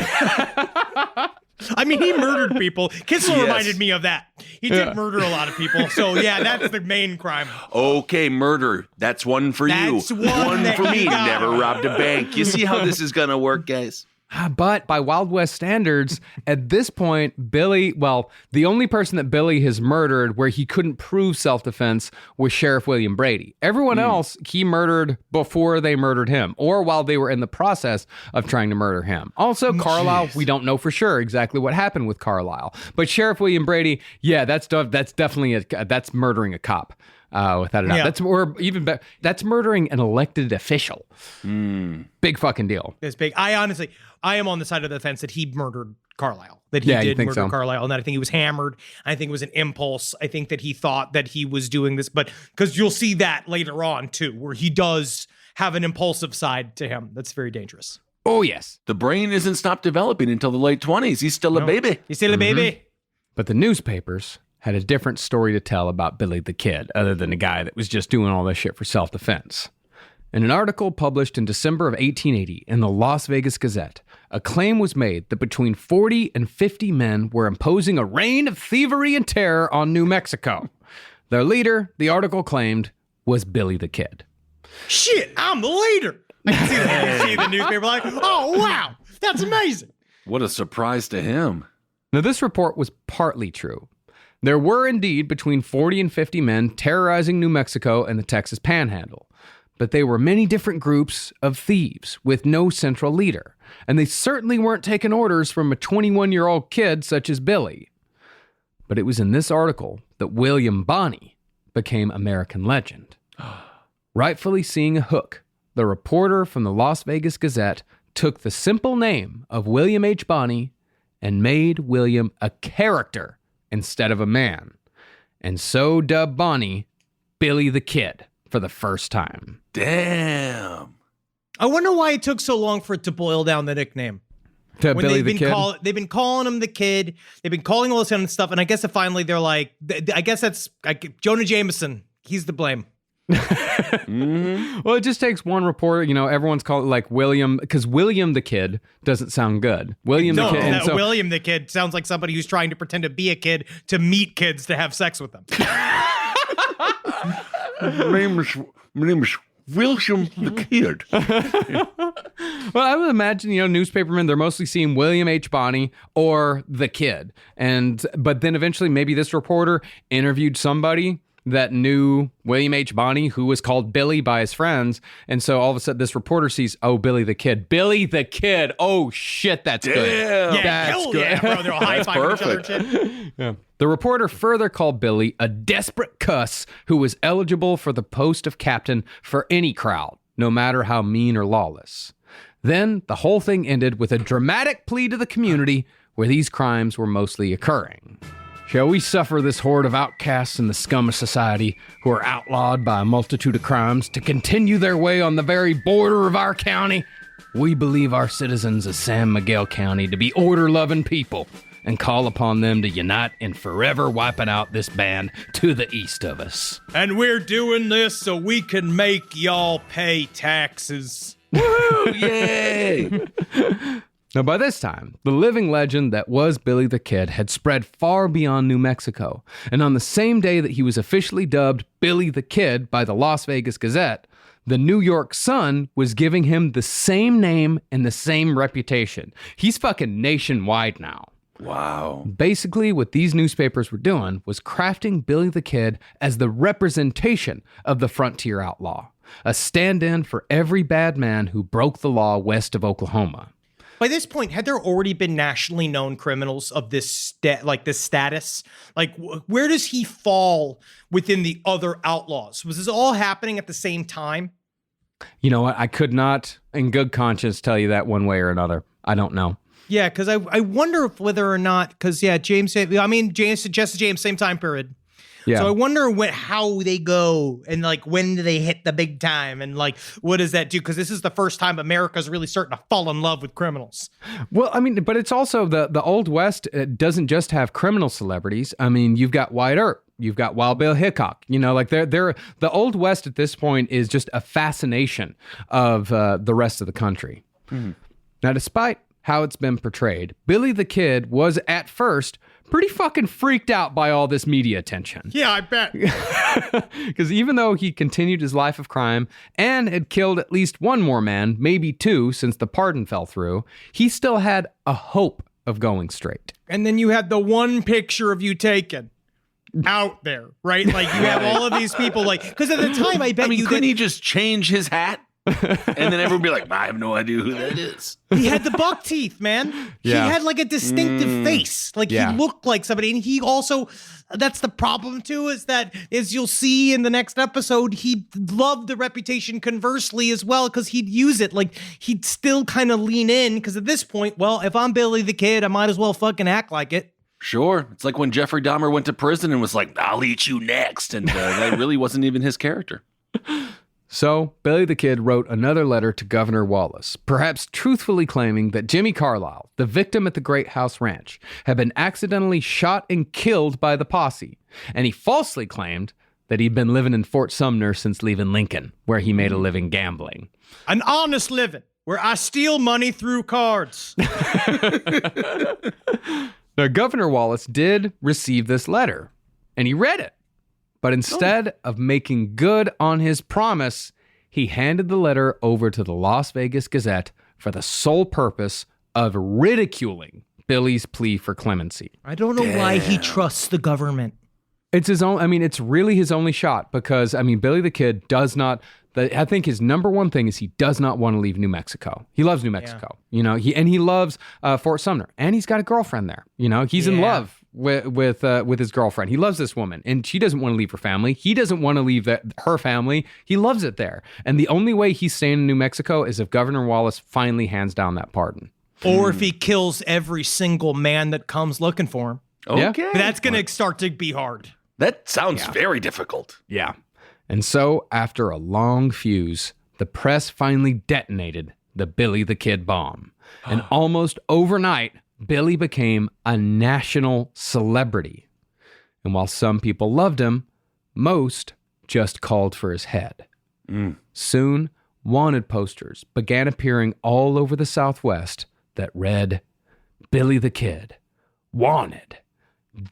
I mean, he murdered people. Kissel Yes. reminded me of that. He did murder a lot of people. So, yeah, that's the main crime. Okay, murder. That's one for That's you. one that for you me. got. Never robbed a bank. You see how this is going to work, guys? But by Wild West standards, at this point, Billy, well, the only person that Billy has murdered where he couldn't prove self-defense was Sheriff William Brady. Everyone else he murdered before they murdered him or while they were in the process of trying to murder him. Also, Carlisle, we don't know for sure exactly what happened with Carlisle. But Sheriff William Brady, yeah, that's definitely that's murdering a cop. Without a doubt. Yeah. That's or even better. That's murdering an elected official. Big fucking deal. It's big. I am on the side of the fence that he murdered Carlisle. That he Yeah, you did think murder so? Carlisle, and that I think he was hammered. I think it was an impulse. I think that he thought that he was doing this, but because you'll see that later on too, where he does have an impulsive side to him. That's very dangerous. Oh, yes. The brain isn't stopped developing until the late 20s. He's still a baby. He's still a baby. But the newspapers had a different story to tell about Billy the Kid, other than the guy that was just doing all this shit for self-defense. In an article published in December of 1880 in the Las Vegas Gazette, a claim was made that between 40 and 50 men were imposing a reign of thievery and terror on New Mexico. Their leader, the article claimed, was Billy the Kid. Shit, I'm the leader. I can see the newspaper like, oh wow, that's amazing. What a surprise to him. Now, this report was partly true. There were indeed between 40 and 50 men terrorizing New Mexico and the Texas Panhandle, but they were many different groups of thieves with no central leader, and they certainly weren't taking orders from a 21-year-old kid such as Billy. But it was in this article that William Bonney became American legend. Rightfully seeing a hook, the reporter from the Las Vegas Gazette took the simple name of William H. Bonney and made William a character instead of a man, and so dubbed Bonney Billy the Kid for the first time. Damn. I wonder why it took so long for it to boil down the nickname. To When Billy the Kid? they've been calling him the Kid. They've been calling all this kind of stuff, and I guess that finally they're like, I guess that's Jonah Jameson. He's to blame. Well, it just takes one reporter. You know, everyone's called it like William, because William the Kid doesn't sound good. William the Kid. And so, William the Kid sounds like somebody who's trying to pretend to be a kid to meet kids to have sex with them. My name is William the Kid. well, I would imagine, you know, newspapermen, they're mostly seeing William H. Bonney or the Kid. But then eventually maybe this reporter interviewed somebody that knew William H. Bonney, who was called Billy by his friends. And so all of a sudden this reporter sees, oh, Billy the Kid. Billy the Kid. Oh, shit, that's good. Yeah, That's hell good. yeah, bro. They're all high-fiving each other and shit. Yeah. The reporter further called Billy a desperate cuss who was eligible for the post of captain for any crowd, no matter how mean or lawless. Then the whole thing ended with a dramatic plea to the community where these crimes were mostly occurring. Shall we suffer this horde of outcasts in the scum of society who are outlawed by a multitude of crimes to continue their way on the very border of our county? We believe our citizens of San Miguel County to be order-loving people and call upon them to unite in forever wiping out this band to the east of us. And we're doing this so we can make y'all pay taxes. Woo! Yay! Now, by this time, the living legend that was Billy the Kid had spread far beyond New Mexico, and on the same day that he was officially dubbed Billy the Kid by the Las Vegas Gazette, the New York Sun was giving him the same name and the same reputation. He's fucking nationwide now. Wow. Basically, what these newspapers were doing was crafting Billy the Kid as the representation of the frontier outlaw, a stand-in for every bad man who broke the law west of Oklahoma. By this point, had there already been nationally known criminals of this status? Like, where does he fall within the other outlaws? Was this all happening at the same time? You know what? I could not, in good conscience, tell you that one way or another. I don't know. Yeah, because I wonder if whether or not, because, yeah, James suggested James, same time period. Yeah. So I wonder how they go and like when do they hit the big time and like what does that do? Because this is the first time America's really starting to fall in love with criminals. Well, I mean, but it's also the Old West doesn't just have criminal celebrities. I mean, you've got Wyatt Earp. You've got Wild Bill Hickok. You know, like they're the Old West at this point is just a fascination of the rest of the country. Mm-hmm. Now, despite how it's been portrayed, Billy the Kid was at first pretty fucking freaked out by all this media attention. Yeah, I bet. Because even though he continued his life of crime and had killed at least one more man, maybe two since the pardon fell through, he still had a hope of going straight. And then you had the one picture of you taken out there, right? Like you have all of these people like, because at the time I bet couldn't he just change his hat? And then everyone would be like, I have no idea who that is. He had the buck teeth, man. Yeah. He had like a distinctive face. Like he looked like somebody. And he also, that's the problem too, is that as you'll see in the next episode, he loved the reputation conversely as well because he'd use it. Like he'd still kind of lean in because at this point, well, if I'm Billy the Kid, I might as well fucking act like it. Sure. It's like when Jeffrey Dahmer went to prison and was like, I'll eat you next. And that really wasn't even his character. So, Billy the Kid wrote another letter to Governor Wallace, perhaps truthfully claiming that Jimmy Carlisle, the victim at the Great House Ranch, had been accidentally shot and killed by the posse, and he falsely claimed that he'd been living in Fort Sumner since leaving Lincoln, where he made a living gambling. An honest living, where I steal money through cards. Now, Governor Wallace did receive this letter, and he read it. But instead of making good on his promise, he handed the letter over to the Las Vegas Gazette for the sole purpose of ridiculing Billy's plea for clemency. I don't know why he trusts the government. It's his own, I mean, it's really his only shot because, I mean, Billy the Kid does not, I think his number one thing is he does not want to leave New Mexico. He loves New Mexico, you know, he loves Fort Sumner, and he's got a girlfriend there. You know, he's in love with his girlfriend. He loves this woman, and she doesn't want to leave her family. He doesn't want to leave her family. He loves it there. And the only way he's staying in New Mexico is if Governor Wallace finally hands down that pardon. Or if he kills every single man that comes looking for him. Okay. But that's going to start to be hard. That sounds very difficult. Yeah. And so, after a long fuse, the press finally detonated the Billy the Kid bomb. And almost overnight, Billy became a national celebrity. And while some people loved him, most just called for his head. Soon, wanted posters began appearing all over the Southwest that read, Billy the Kid, wanted,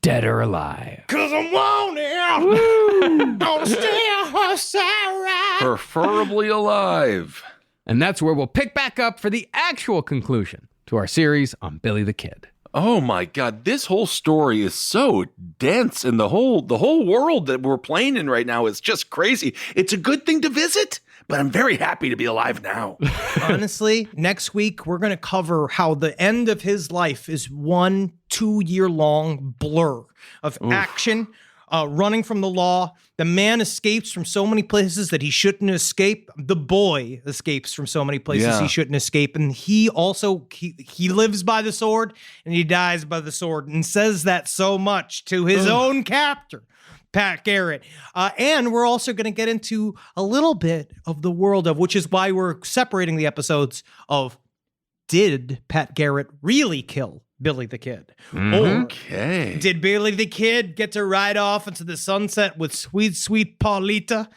dead or alive. 'Cause I'm wanted. Gonna steal her Sarah. Preferably alive. And that's where we'll pick back up for the actual conclusion to our series on Billy the Kid. Oh my God, this whole story is so dense, and the whole world that we're playing in right now is just crazy. It's a good thing to visit, but I'm very happy to be alive now. Honestly, next week we're going to cover how the end of his life is 1-2 year long blur of action, running from the law. The man escapes from so many places that he shouldn't escape. The boy escapes from so many places he shouldn't escape. And he also, he lives by the sword and he dies by the sword, and says that so much to his own captor, Pat Garrett. And we're also going to get into a little bit of the world of, which is why we're separating the episodes of, did Pat Garrett really kill Billy the Kid? Okay. Or did Billy the Kid get to ride off into the sunset with sweet, sweet Paulita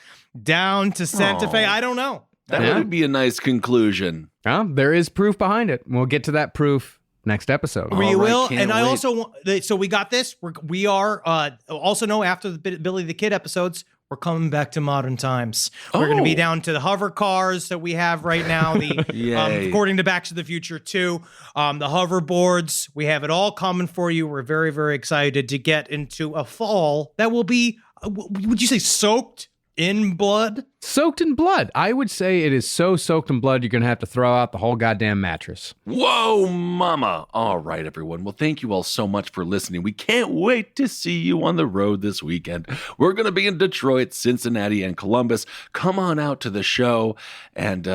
down to Santa Fe? I don't know. That would be a nice conclusion. There is proof behind it. We'll get to that proof next episode. We will. can't And I wait. also, so we got this. We are also know after the Billy the Kid episodes, we're coming back to modern times. We're going to be down to the hover cars that we have right now. The Yay. according to Back to the Future 2, the hoverboards. We have it all coming for you. We're very, very excited to get into a fall that will be, would you say, soaked in blood? Soaked in blood. I would say it is so soaked in blood, you're going to have to throw out the whole goddamn mattress. Whoa, mama. All right, everyone. Well, thank you all so much for listening. We can't wait to see you on the road this weekend. We're going to be in Detroit, Cincinnati, and Columbus. Come on out to the show. And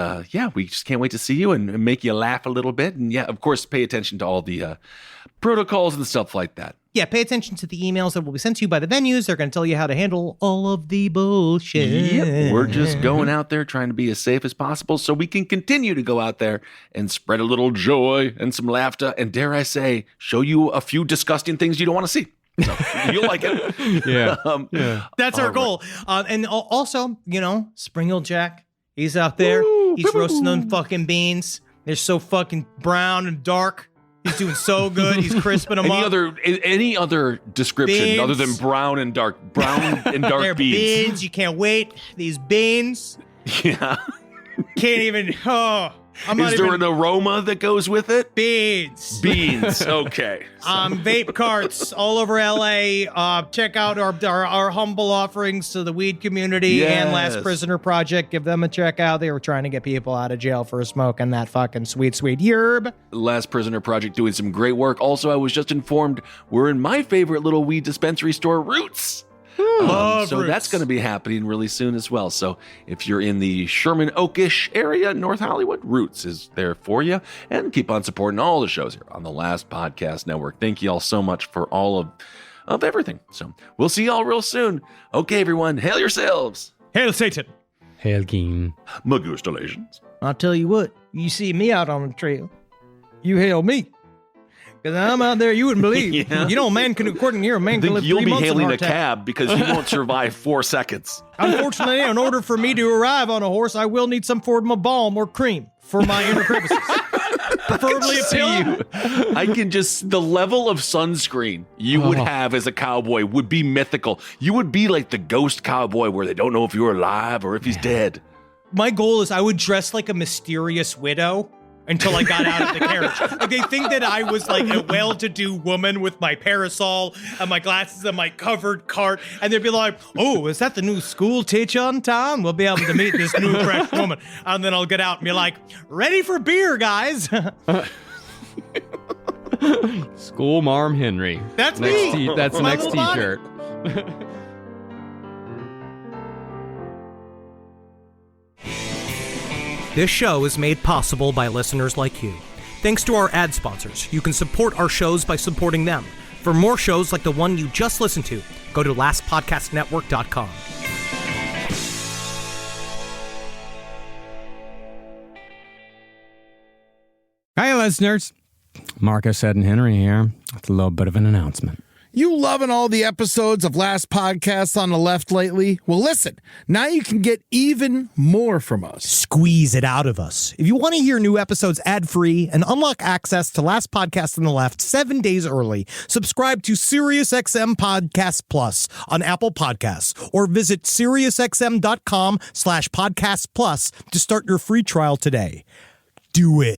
we just can't wait to see you and make you laugh a little bit. And yeah, of course, pay attention to all the protocols and stuff like that. yeah, pay attention to the emails that will be sent to you by the venues. They're going to tell you how to handle all of the bullshit. Yep. We're just going out there trying to be as safe as possible so we can continue to go out there and spread a little joy and some laughter and, dare I say, show you a few disgusting things you don't want to see. So you'll like it. Yeah. That's our goal. And also, Spring-Heeled Jack, he's out there. He's roasting them fucking beans. They're so fucking brown and dark. He's doing so good. He's crisping them up. Any other description beans. other than brown and dark They're beans? Beans. You can't wait. These beans. Yeah. Can't even. Oh, Is there an aroma that goes with it? Beans. Beans. Okay. Vape carts all over LA. Check out our humble offerings to the weed community and Last Prisoner Project. Give them a check out. They were trying to get people out of jail for smoking that fucking sweet yerb. Last Prisoner Project doing some great work. Also, I was just informed we're in my favorite little weed dispensary store, Roots. So Roots. that's going to be happening really soon as well. So if you're in the Sherman Oakish area, North Hollywood, Roots is there for you. And keep on supporting all the shows here on the Last Podcast Network. Thank you all so much for all of everything. So we'll see y'all real soon. Okay, everyone, hail yourselves. Hail Satan. Hail Keen. Magustalations. I'll tell you what. You see me out on the trail, you hail me. Because I'm out there, you wouldn't believe. Yeah. A man can, according here, a man I can think live you'll 3 be months in hailing a heart attack. cab because you won't survive 4 seconds. Unfortunately, in order for me to arrive on a horse, I will need some form of balm or cream for my inner crevices. Preferably a pill. I can just, the level of sunscreen you would have as a cowboy would be mythical. You would be like the ghost cowboy where they don't know if you're alive or if he's dead. My goal is I would dress like a mysterious widow until I got out of the carriage. Like, they think that I was like a well-to-do woman with my parasol and my glasses and my covered cart, and they'd be like, "Oh, is that the new school teacher in town? We'll be able to meet this new fresh woman." And then I'll get out and be like, "Ready for beer, guys." School Marm Henry. That's me. That's My next little body. t-shirt. This show is made possible by listeners like you. Thanks to our ad sponsors, you can support our shows by supporting them. For more shows like the one you just listened to, go to lastpodcastnetwork.com. Hi, listeners. Marcus, Ed, and Henry here with a little bit of an announcement. You loving all the episodes of Last Podcast on the Left lately? Well, listen, now you can get even more from us. Squeeze it out of us. If you want to hear new episodes ad-free and unlock access to Last Podcast on the Left 7 days early, subscribe to SiriusXM Podcast Plus on Apple Podcasts or visit SiriusXM.com/Podcast Plus to start your free trial today. Do it.